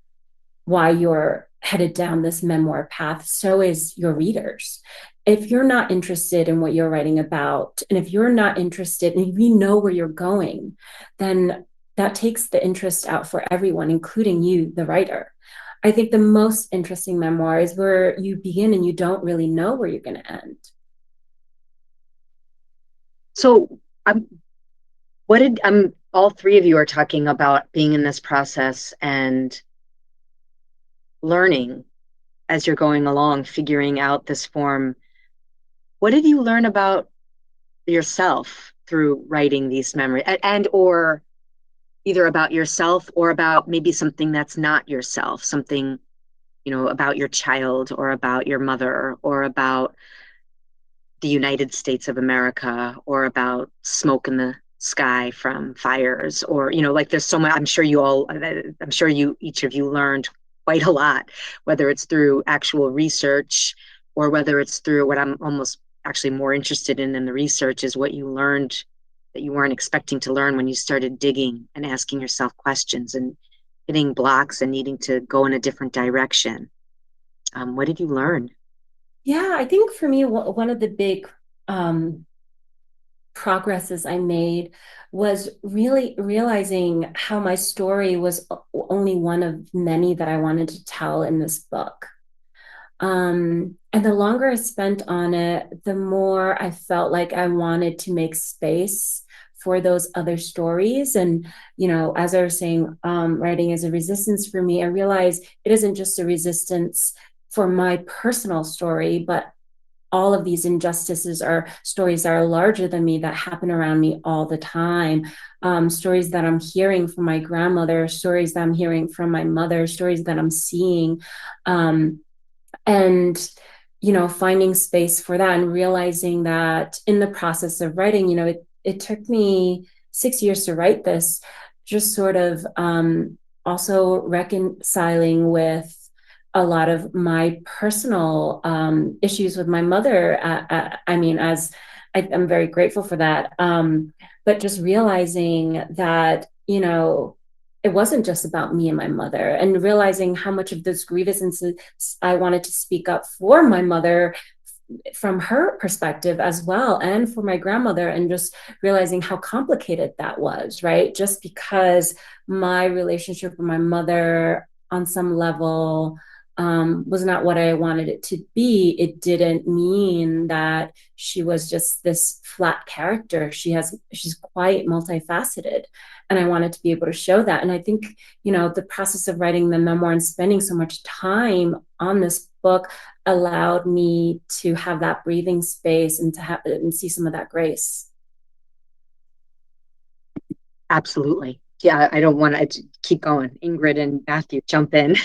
headed down this memoir path, so is your readers. If you're not interested in what you're writing about, and if you're not interested and you know where you're going, then that takes the interest out for everyone, including you, the writer. I think the most interesting memoir is where you begin and you don't really know where you're going to end. So all three of you are talking about being in this process and learning as you're going along, figuring out this form. What did you learn about yourself through writing these memories, and or either about yourself or about maybe something that's not yourself, something, about your child or about your mother or about the United States of America or about smoke in the sky from fires, or like there's so much. I'm sure each of you learned quite a lot, whether it's through actual research or whether it's through what I'm almost actually more interested in the research is what you learned that you weren't expecting to learn when you started digging and asking yourself questions and hitting blocks and needing to go in a different direction. What did you learn? Yeah, I think for me, one of the big um, progresses I made was really realizing how my story was only one of many that I wanted to tell in this book. And the longer I spent on it, the more I felt like I wanted to make space for those other stories. And, as I was saying, writing is a resistance for me. I realized it isn't just a resistance for my personal story, but all of these injustices are stories that are larger than me that happen around me all the time. Stories that I'm hearing from my grandmother, stories that I'm hearing from my mother, stories that I'm seeing. And finding space for that and realizing that in the process of writing, it took me 6 years to write this, just sort of also reconciling with a lot of my personal issues with my mother. I mean, as I'm very grateful for that, but just realizing that it wasn't just about me and my mother, and realizing how much of those grievances I wanted to speak up for my mother from her perspective as well, and for my grandmother, and just realizing how complicated that was, right? Just because my relationship with my mother on some level was not what I wanted it to be, it didn't mean that she was just this flat character. She's quite multifaceted. And I wanted to be able to show that. And I think, the process of writing the memoir and spending so much time on this book allowed me to have that breathing space and and see some of that grace. Absolutely. Yeah, I don't want to keep going. Ingrid and Matthew, jump in.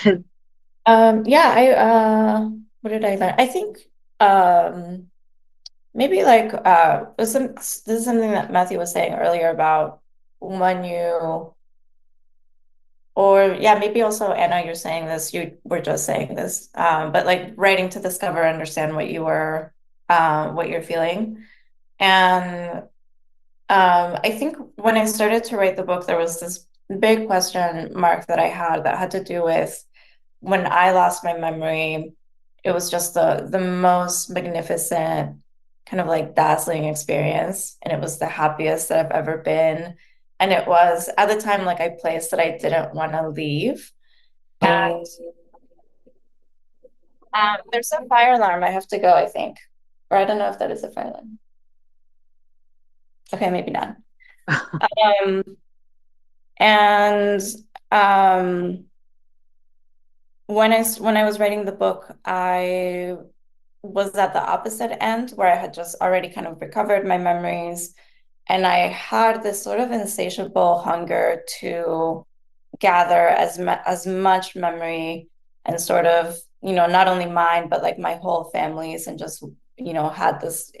Yeah, what did I learn? I think maybe like this is something that Matthew was saying earlier about when you, or yeah, maybe also Anna, you're saying this, you were just saying this, but like writing to discover, understand what you're feeling. And I think when I started to write the book, there was this big question mark that I had to do with when I lost my memory. It was just the most magnificent kind of like dazzling experience, and it was the happiest that I've ever been. And it was at the time like a place that I didn't want to leave. And there's a fire alarm. I have to go, I think. Or I don't know if that is a fire alarm. Okay, maybe not. Um, and when I was writing the book, I was at the opposite end where I had just already kind of recovered my memories, and I had this sort of insatiable hunger to gather as much memory and sort of, not only mine but like my whole family's, and just, had this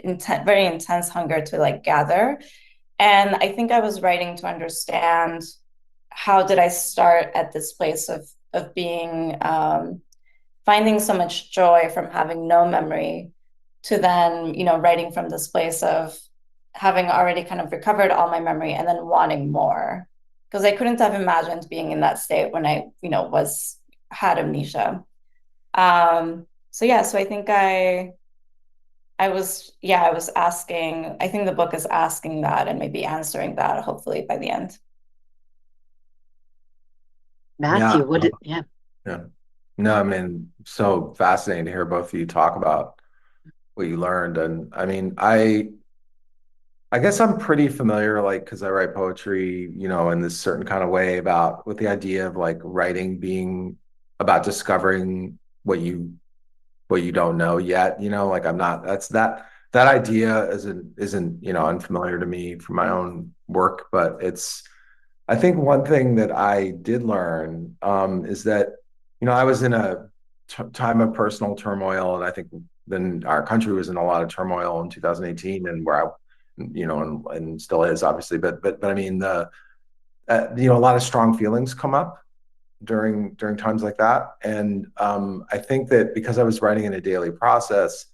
very intense hunger to like gather. And I think I was writing to understand, how did I start at this place of being, finding so much joy from having no memory, to then, writing from this place of having already kind of recovered all my memory and then wanting more, because I couldn't have imagined being in that state when I, had amnesia. So yeah, so I think I was asking, I think the book is asking that and maybe answering that, hopefully by the end. Matthew, yeah. No, I mean, so fascinating to hear both of you talk about what you learned. And I mean, I guess I'm pretty familiar, like, because I write poetry, in this certain kind of way, about with the idea of like writing being about discovering what you don't know yet. Like I'm not, that idea isn't, unfamiliar to me from my own work, but I think one thing that I did learn is that, I was in a time of personal turmoil, and I think then our country was in a lot of turmoil in 2018, and where I, and still is, obviously, but I mean, a lot of strong feelings come up during times like that. And I think that because I was writing in a daily process,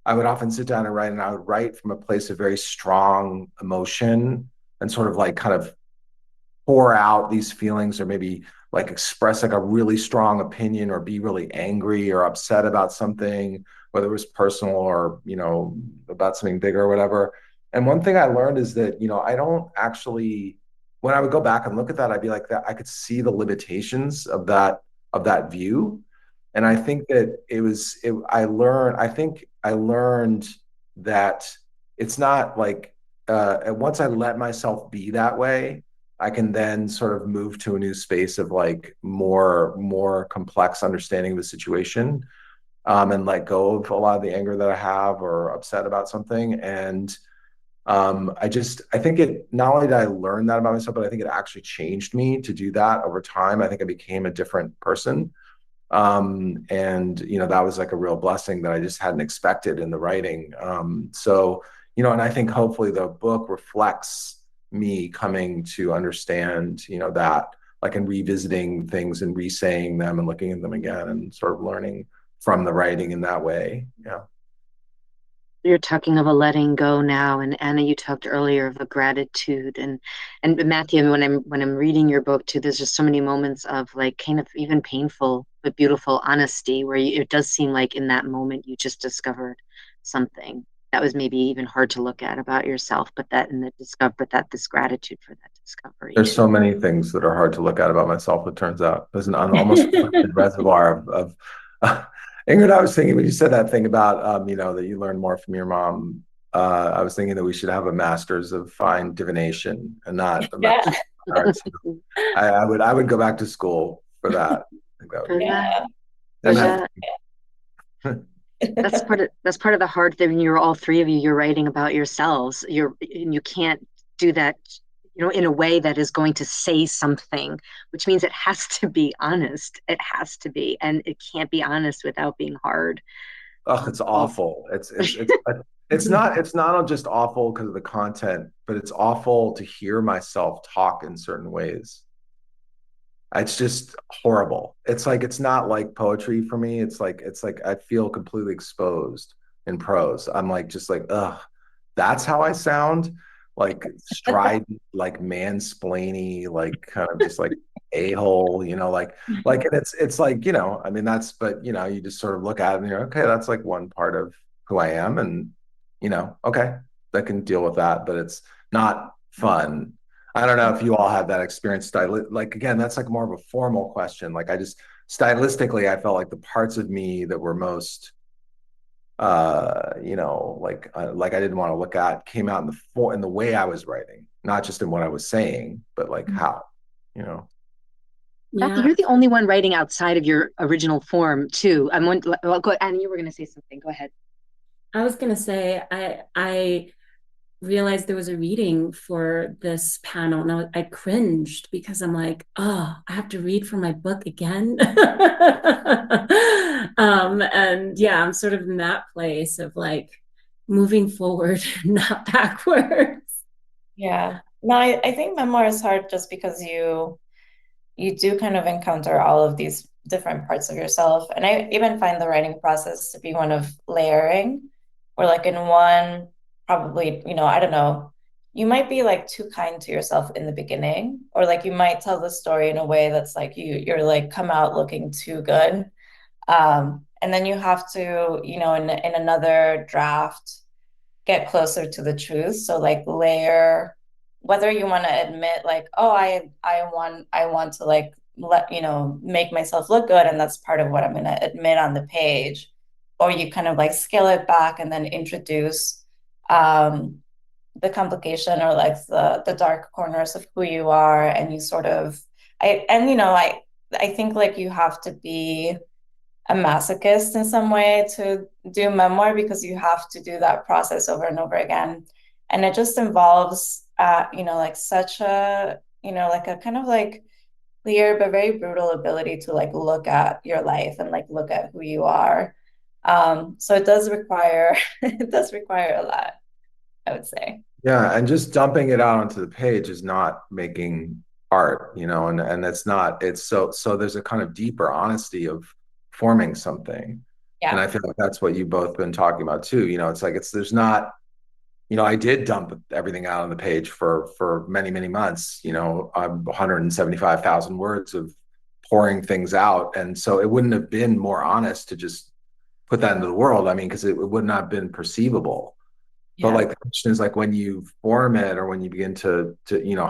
I would often sit down and write, and I would write from a place of very strong emotion, and sort of like kind of pour out these feelings, or maybe like express like a really strong opinion, or be really angry or upset about something, whether it was personal or, about something bigger or whatever. And one thing I learned is that, I don't actually, when I would go back and look at that, I'd be like, that I could see the limitations of that view. And I think that I think I learned that it's not like, once I let myself be that way, I can then sort of move to a new space of like more complex understanding of the situation, and let go of a lot of the anger that I have or upset about something. And I think it, not only did I learn that about myself, but I think it actually changed me to do that over time. I think I became a different person. And that was like a real blessing that I just hadn't expected in the writing. And I think hopefully the book reflects me coming to understand, that, like, in revisiting things and re-saying them and looking at them again and sort of learning from the writing in that way. Yeah. You're talking of a letting go now, and Anna, you talked earlier of a gratitude, and Matthew, when I'm reading your book too, there's just so many moments of like kind of even painful but beautiful honesty, where it does seem like in that moment you just discovered something that was maybe even hard to look at about yourself, but that this gratitude for that discovery. There's so many things that are hard to look at about myself, it turns out. There's an almost reservoir of Ingrid, I was thinking when you said that thing about, that you learn more from your mom, I was thinking that we should have a master's of fine divination and not a master's of arts. I would go back to school for that. I think that would be that's part of the hard thing. You're all three of you, you're writing about yourselves. And you can't do that, in a way that is going to say something, which means it has to be honest. It has to be, and it can't be honest without being hard. Oh, it's awful. It's not just awful because of the content, but it's awful to hear myself talk in certain ways. It's just horrible. It's like, it's not like poetry for me. It's like I feel completely exposed in prose. I'm like, just like, ugh, that's how I sound, like strident, like mansplainy, like kind of just like a-hole, and it's like, I mean, but you just sort of look at it and you're okay, that's like one part of who I am. And okay, I can deal with that, but it's not fun. I don't know if you all have that experience. Like, again, that's like more of a formal question. Like, stylistically, I felt like the parts of me that were most, like I didn't want to look at came out in the way I was writing, not just in what I was saying, but like how, you know. Matthew, Yeah, you're the only one writing outside of your original form, too. Well, go, Annie, you were going to say something. Go ahead. I was gonna say I realized there was a reading for this panel, and I cringed because I'm like, oh, I have to read from my book again. And yeah, I'm sort of in that place of like moving forward, not backwards. Yeah. No, I think memoir is hard just because you do kind of encounter all of these different parts of yourself. And I even find the writing process to be one of layering, where like in one, probably, I don't know, you might be like too kind to yourself in the beginning, or like you might tell the story in a way that's like you're like come out looking too good. And then you have to, in another draft, get closer to the truth. So like layer, whether you want to admit like, oh, I want to like make myself look good, and that's part of what I'm going to admit on the page, or you kind of like scale it back and then introduce um the complication or like the dark corners of who you are, and you sort of I think like you have to be a masochist in some way to do memoir, because you have to do that process over and over again. And it just involves, like such a, like a kind of like clear but very brutal ability to like look at your life and like look at who you are. So it does require, it does require a lot, I would say. Yeah, and just dumping it out onto the page is not making art, and it's so there's a kind of deeper honesty of forming something. And Yeah. I feel like that's what you've both been talking about too. It's like there's not, I did dump everything out on the page for many, many months, 175,000 words of pouring things out. And so it wouldn't have been more honest to just put that into the world. I mean, because it would not have been perceivable. But Yeah. like the question is like when you form it or when you begin to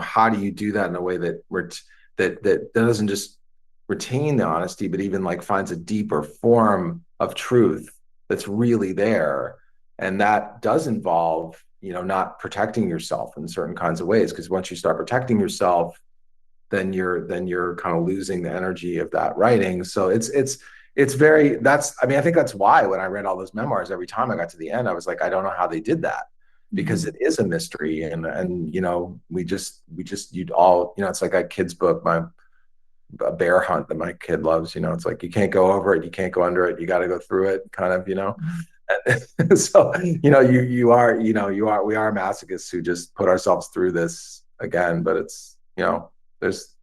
how do you do that in a way that that doesn't just retain the honesty, but even like finds a deeper form of truth that's really there. And that does involve, not protecting yourself in certain kinds of ways. Because once you start protecting yourself, then you're kind of losing the energy of that writing. So it's very that's I mean, I think that's why when I read all those memoirs, every time I got to the end, I was like, I don't know how they did that, because it is a mystery. And we just you'd all, it's like a kid's book, a bear hunt that my kid loves. It's like you can't go over it, you can't go under it, you got to go through it, kind of. So we are masochists who just put ourselves through this again, but it's there's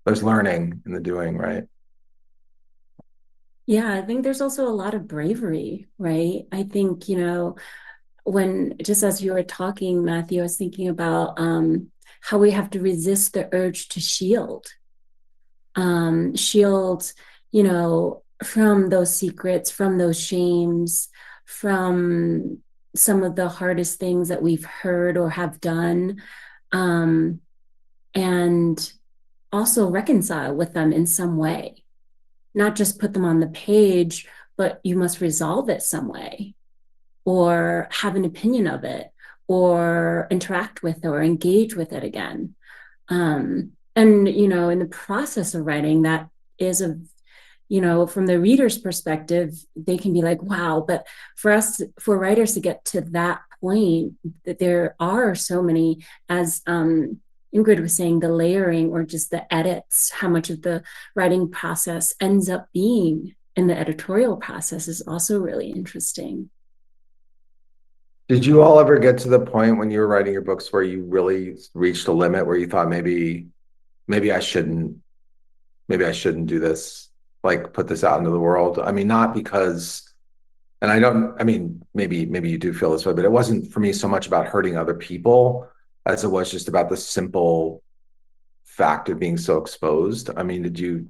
learning in the doing, right? Yeah, I think there's also a lot of bravery, right? I think, when just as you were talking, Matthew, I was thinking about how we have to resist the urge to shield, from those secrets, from those shames, from some of the hardest things that we've heard or have done, um, and also reconcile with them in some way, not just put them on the page, but you must resolve it some way or have an opinion of it or interact with it or engage with it again. And in the process of writing, that is from the reader's perspective, they can be like, wow. But for writers to get to that point, that there are so many, as Ingrid was saying, the layering or just the edits, how much of the writing process ends up being in the editorial process is also really interesting. Did you all ever get to the point when you were writing your books where you really reached a limit where you thought maybe I shouldn't do this, like put this out into the world? I mean, not because, and I mean, maybe you do feel this way, but it wasn't for me so much about hurting other people as it was just about the simple fact of being so exposed. I mean, did you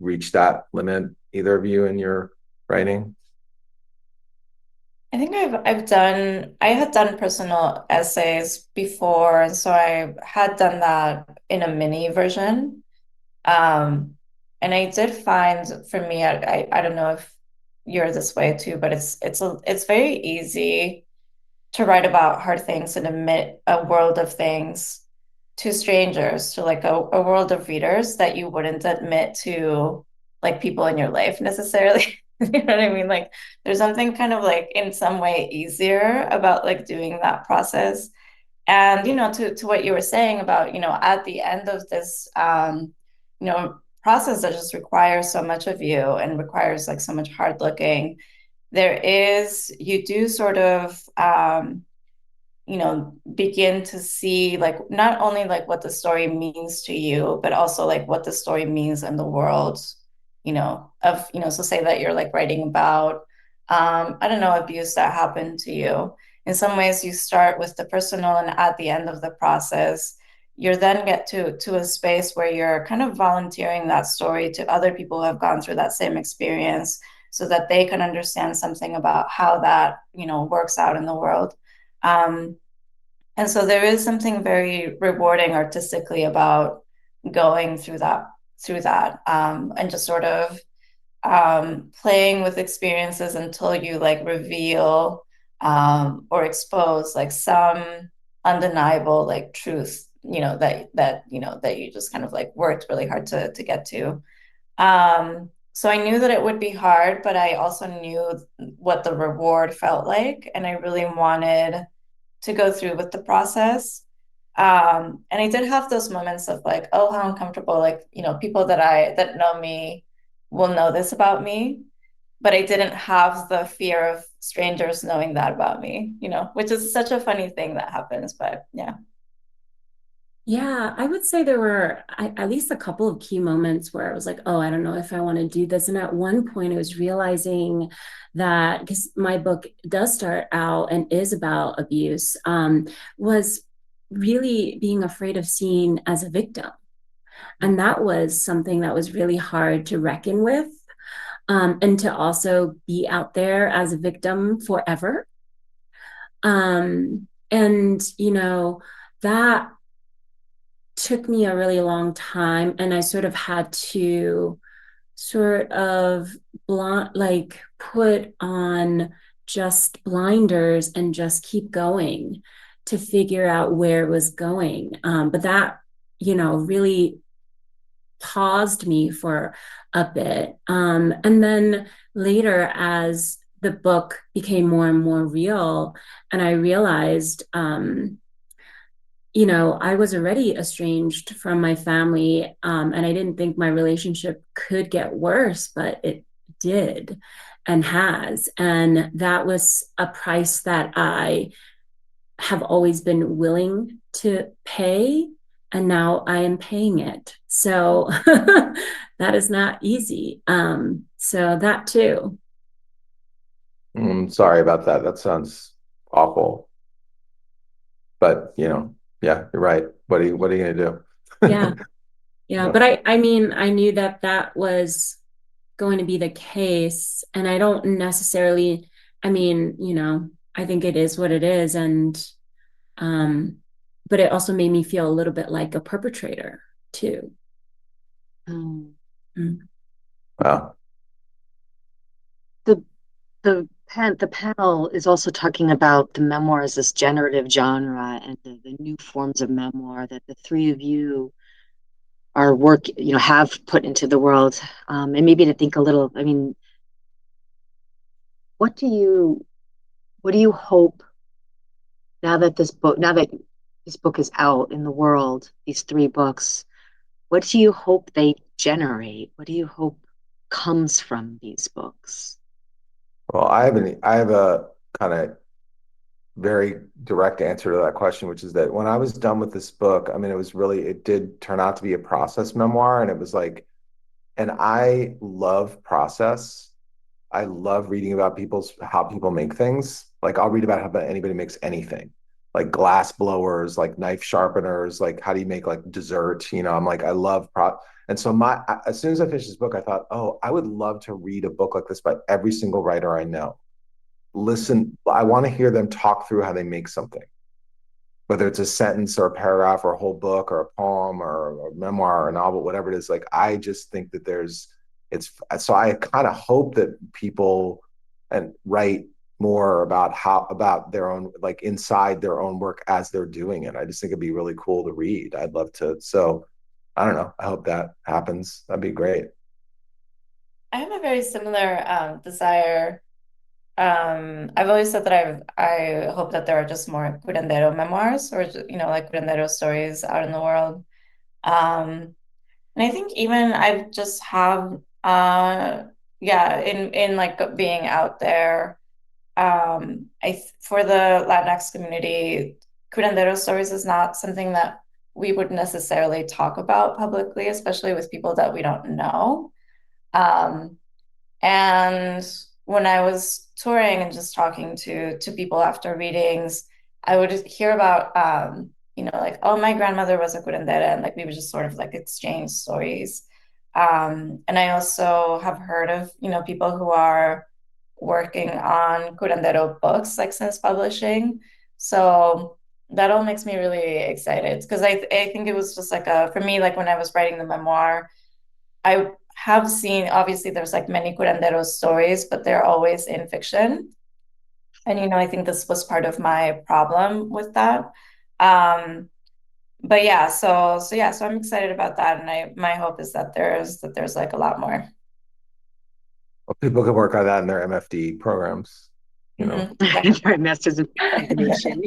reach that limit, either of you, in your writing? I think I had done personal essays before, and so I had done that in a mini version. Um, and I did find for me, I don't know if you're this way too, but it's very easy to write about hard things and admit a world of things to strangers, to like a world of readers that you wouldn't admit to like people in your life necessarily. You know what I mean? Like there's something kind of like in some way easier about like doing that process. And to what you were saying about, at the end of this process that just requires so much of you and requires like so much hard looking, you do sort of begin to see like not only like what the story means to you, but also like what the story means in the world, so say that you're like writing about, I don't know, abuse that happened to you. In some ways, you start with the personal, and at the end of the process, you then get to a space where you're kind of volunteering that story to other people who have gone through that same experience so that they can understand something about how that, works out in the world. Um, and so there is something very rewarding artistically about going through that, and just sort of playing with experiences until you like reveal or expose like some undeniable like truth, that you just kind of like worked really hard to get to. So I knew that it would be hard, but I also knew what the reward felt like, and I really wanted to go through with the process. And I did have those moments of like, oh, how uncomfortable, like, people that know me will know this about me, but I didn't have the fear of strangers knowing that about me, which is such a funny thing that happens, but yeah. Yeah, I would say there were at least a couple of key moments where I was like, oh, I don't know if I want to do this. And at one point, I was realizing that because my book does start out and is about abuse, was really being afraid of seen as a victim. And that was something that was really hard to reckon with, and to also be out there as a victim forever. And, that took me a really long time, and I sort of had to sort of put on just blinders and just keep going to figure out where it was going. But that, really paused me for a bit. And then later, as the book became more and more real, and I realized, I was already estranged from my family, and I didn't think my relationship could get worse, but it did and has. And that was a price that I have always been willing to pay. And now I am paying it. So that is not easy. So that too. Sorry about that. That sounds awful. But yeah, you're right. What are you gonna do? Yeah. Yeah. But I mean, I knew that that was going to be the case. And I don't necessarily, I mean, I think it is what it is. And, um, but it also made me feel a little bit like a perpetrator too. Mm. Mm. Wow. The the panel is also talking about the memoir as this generative genre and the new forms of memoir that the three of you have put into the world. And maybe to think a little, I mean, what do you hope now that this book is out in the world, these three books, what do you hope they generate? What do you hope comes from these books? Well, I have a kind of very direct answer to that question, which is that when I was done with this book, I mean, it did turn out to be a process memoir, and it was like, and I love process. I love reading about how people make things. Like I'll read about how anybody makes anything, like glass blowers, like knife sharpeners, like how do you make like dessert? I'm like, I love And so as soon as I finished this book, I thought, oh, I would love to read a book like this by every single writer I know. listen. I want to hear them talk through how they make something, whether it's a sentence or a paragraph or a whole book or a poem or a memoir or a novel, whatever it is. Like, I just think that it's so I kind of hope that people and write more about their own, like inside their own work as they're doing it. I just think it'd be really cool to read. I'd love to. So I don't know. I hope that happens. That'd be great. I have a very similar desire. I've always said that I hope that there are just more curandero memoirs, or like curandero stories out in the world. Um, and I think even I just have yeah, in like being out there, for the Latinx community, curandero stories is not something that we would necessarily talk about publicly, especially with people that we don't know. Um, and when I was touring and just talking to people after readings, I would hear about like, oh, my grandmother was a curandera, and like we would just sort of like exchange stories. And I also have heard of people who are working on curandero books like since publishing. So that all makes me really excited because I think it was just like for me, like when I was writing the memoir, I have seen, obviously there's like many curandero stories, but they're always in fiction. And I think this was part of my problem with that. But yeah, so I'm excited about that, and my hope is that there's like a lot more. Well, people can work on that in their MFD programs, you know. Mm-hmm. Masters in information.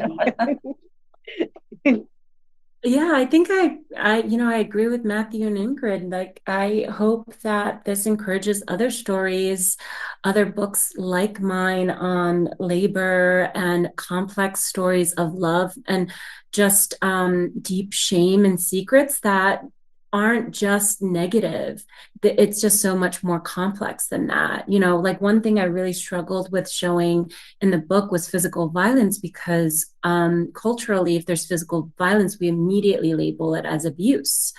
Yeah, I think I agree with Matthew and Ingrid. Like, I hope that this encourages other stories, other books like mine on labor and complex stories of love and just deep shame and secrets that aren't just negative. It's just so much more complex than that. Like one thing I really struggled with showing in the book was physical violence because culturally, if there's physical violence, we immediately label it as abuse.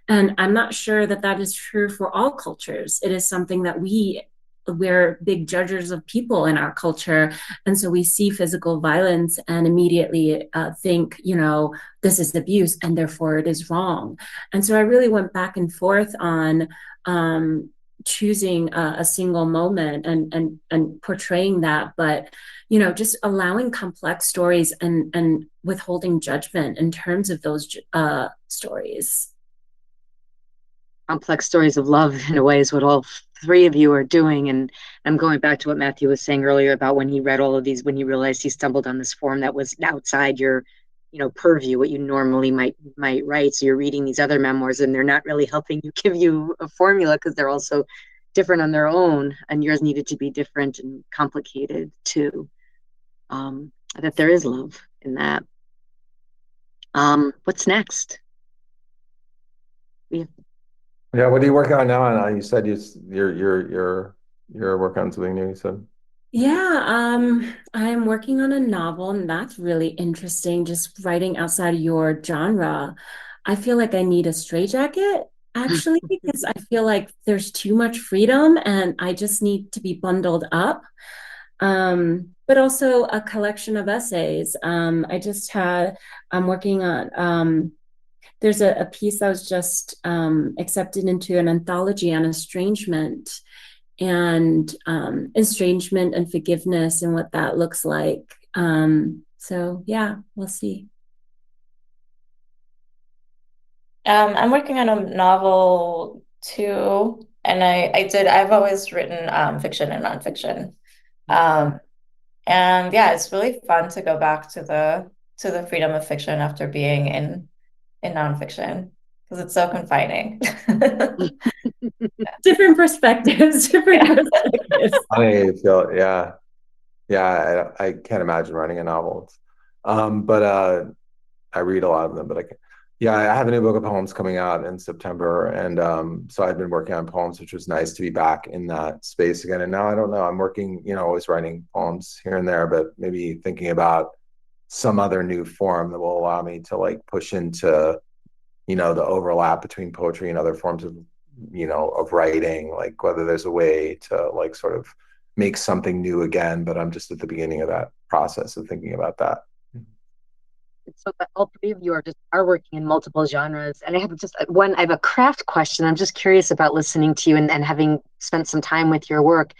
And I'm not sure that that is true for all cultures. It is something that we're big judges of people in our culture. And so we see physical violence and immediately think, this is abuse and therefore it is wrong. And so I really went back and forth on choosing a single moment and portraying that, but just allowing complex stories and withholding judgment in terms of those stories. Complex stories of love in a way is what all three of you are doing. And I'm going back to what Matthew was saying earlier about when he read all of these, when he realized he stumbled on this form that was outside your purview, what you normally might write. So you're reading these other memoirs and they're not really helping you give you a formula because they're also different on their own, and yours needed to be different and complicated too. That there is love in that. What's next? Yeah, what are you working on now, Anna? You said you're working on something new, you said. Yeah, I'm working on a novel, and that's really interesting. Just writing outside of your genre. I feel like I need a straitjacket, actually, because I feel like there's too much freedom and I just need to be bundled up. But also a collection of essays. I'm working on, there's a piece that was just accepted into an anthology on estrangement and forgiveness and what that looks like. So yeah, we'll see. I'm working on a novel too, and I've always written fiction and nonfiction. And yeah, it's really fun to go back to the freedom of fiction after being in nonfiction because it's so confining. Different perspectives, perspectives. I feel, yeah. I can't imagine writing a novel. But I read a lot of them, but I have a new book of poems coming out in September, and so I've been working on poems, which was nice to be back in that space again. And now I don't know, I'm working, always writing poems here and there, but maybe thinking about some other new form that will allow me to like push into, the overlap between poetry and other forms of, of writing, like whether there's a way to like sort of make something new again, but I'm just at the beginning of that process of thinking about that. So that all three of you are working in multiple genres. And I have I have a craft question. I'm just curious about listening to you and having spent some time with your work.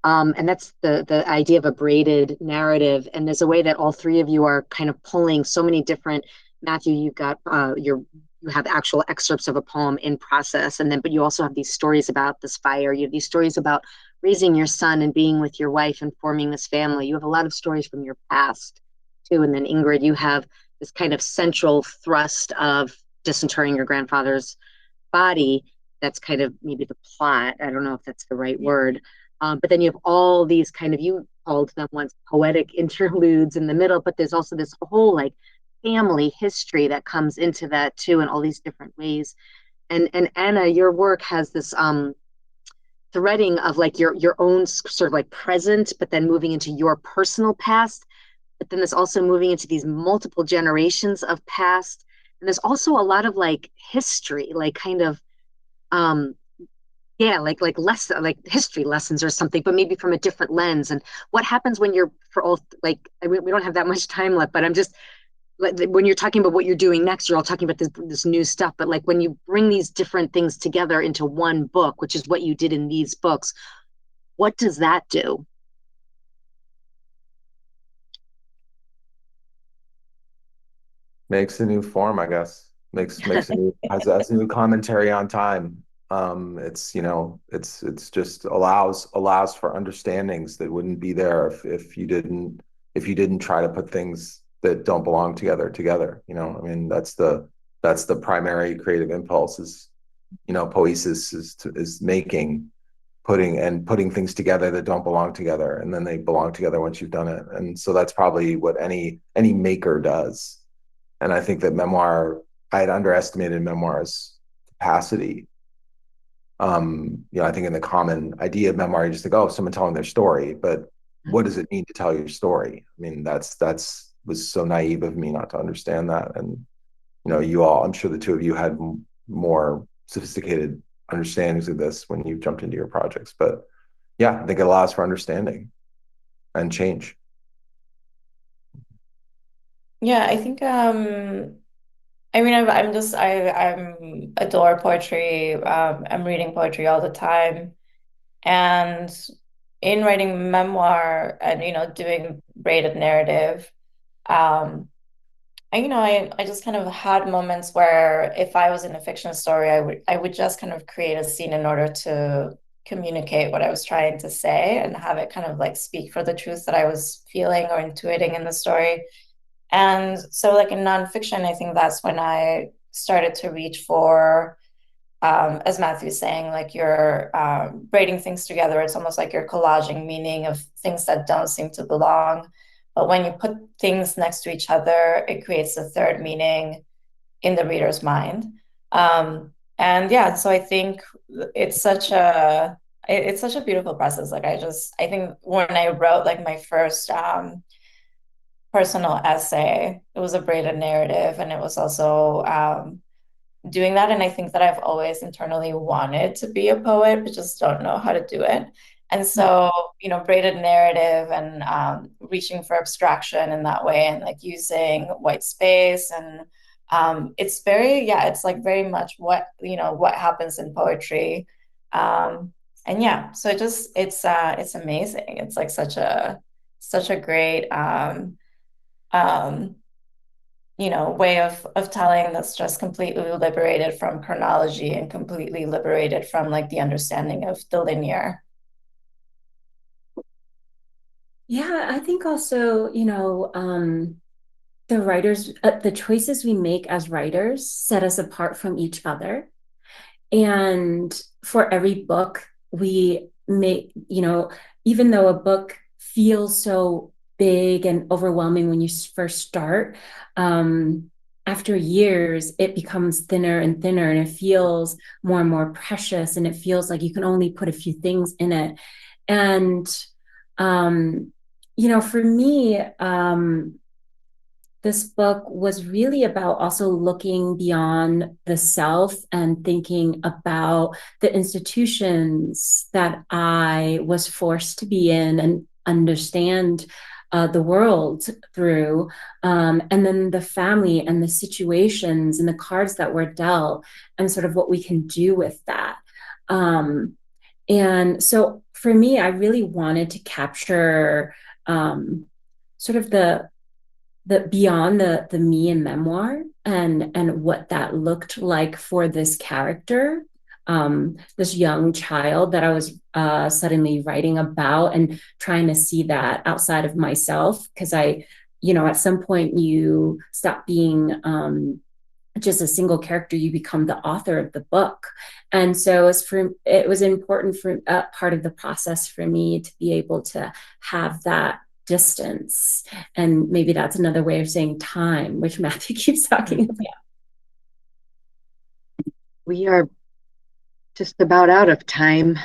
And that's the idea of a braided narrative. And there's a way that all three of you are kind of pulling so many different. Matthew, you've got you have actual excerpts of a poem in process, and then but you also have these stories about this fire. You have these stories about raising your son and being with your wife and forming this family. You have a lot of stories from your past too. And then Ingrid, you have this kind of central thrust of disinterring your grandfather's body. That's kind of maybe the plot. I don't know if that's the right word. But then you have all these kind of, you called them once poetic interludes in the middle, but there's also this whole like family history that comes into that too in all these different ways. And Anna, your work has this threading of like your own sort of like present, but then moving into your personal past. But then there's also moving into these multiple generations of past. And there's also a lot of like history, like kind of yeah, like less like history lessons or something, but maybe from a different lens. And what happens when you're for all like we don't have that much time left, but I'm just like when you're talking about what you're doing next, you're all talking about this new stuff. But like when you bring these different things together into one book, which is what you did in these books, what does that do? Makes a new form, I guess. Makes a new has a new commentary on time. It's it's just allows for understandings that wouldn't be there if you didn't try to put things that don't belong together. I mean, that's the primary creative impulse is, poesis is making, putting things together that don't belong together, and then they belong together once you've done it. And so that's probably what any maker does. And I think that I had underestimated memoir's capacity. I think in the common idea of memoir, you just think, oh, someone telling their story, but what does it mean to tell your story? I mean, that's was so naive of me not to understand that. And you all, I'm sure the two of you had more sophisticated understandings of this when you jumped into your projects. But yeah, I think it allows for understanding and change. Yeah, I think I mean I'm adore poetry. I'm reading poetry all the time. And in writing memoir and doing braided narrative, um I just kind of had moments where if I was in a fiction story, I would just kind of create a scene in order to communicate what I was trying to say and have it kind of like speak for the truth that I was feeling or intuiting in the story. And so like in nonfiction, I think that's when I started to reach for as Matthew's saying, like you're braiding things together. It's almost like you're collaging meaning of things that don't seem to belong. But when you put things next to each other, it creates a third meaning in the reader's mind. And yeah, so I think it's such a it's such a beautiful process. Like I think when I wrote like my first personal essay, it was a braided narrative, and it was also doing that. And I think that I've always internally wanted to be a poet, but just don't know how to do it. And so, braided narrative and reaching for abstraction in that way and like using white space. And it's it's like very much what happens in poetry. And yeah, so it's amazing. It's like such a great um, way of telling that's just completely liberated from chronology and completely liberated from like the understanding of the linear. Yeah, I think also, the choices we make as writers set us apart from each other. And for every book we make, even though a book feels so big and overwhelming when you first start, after years, it becomes thinner and thinner and it feels more and more precious. And it feels like you can only put a few things in it. And, for me, this book was really about also looking beyond the self and thinking about the institutions that I was forced to be in and understand the world through, and then the family and the situations and the cards that were dealt, and sort of what we can do with that. And so for me, I really wanted to capture sort of the beyond the me in memoir and what that looked like for this character, this young child that I was suddenly writing about, and trying to see that outside of myself, because at some point you stop being just a single character, you become the author of the book. And so it was important for part of the process for me to be able to have that distance. And maybe that's another way of saying time, which Matthew keeps talking about. We are just about out of time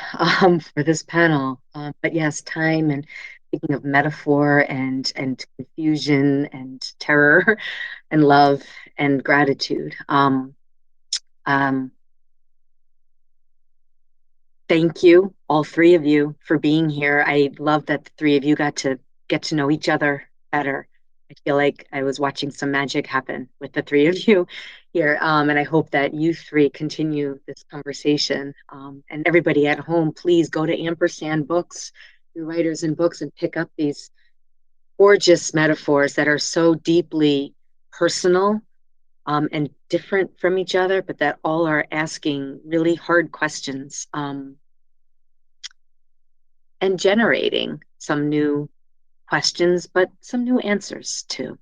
for this panel. But yes, time, and thinking of metaphor and confusion and terror and love and gratitude. Thank you, all three of you, for being here. I love that the three of you got to get to know each other better. I feel like I was watching some magic happen with the three of you here. And I hope that you three continue this conversation. And everybody at home, please go to Ampersand Books, your writers and books, and pick up these gorgeous metaphors that are so deeply personal, and different from each other, but that all are asking really hard questions, and generating some new questions, but some new answers too.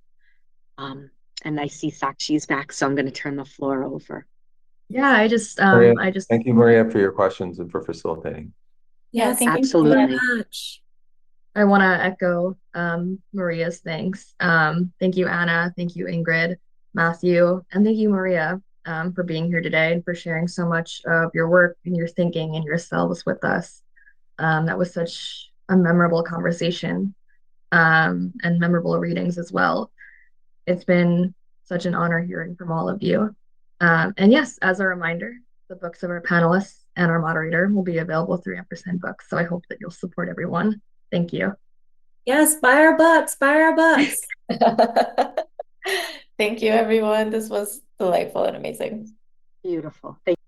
And I see Sakshi's back, so I'm going to turn the floor over. Yeah, Maria, I just thank you, Maria, for your questions and for facilitating. Yeah, Yes, thank you so Absolutely. much. I want to echo Maria's thanks. Thank you, Anna. Thank you, Ingrid, Matthew, and thank you, Maria, for being here today and for sharing so much of your work and your thinking and yourselves with us. That was such a memorable conversation, and memorable readings as well. It's been such an honor hearing from all of you. And yes, as a reminder, the books of our panelists and our moderator will be available through Ampersand Books. So I hope that you'll support everyone. Thank you. Yes, buy our books, buy our books. Thank you, everyone. This was delightful and amazing. Beautiful. Thank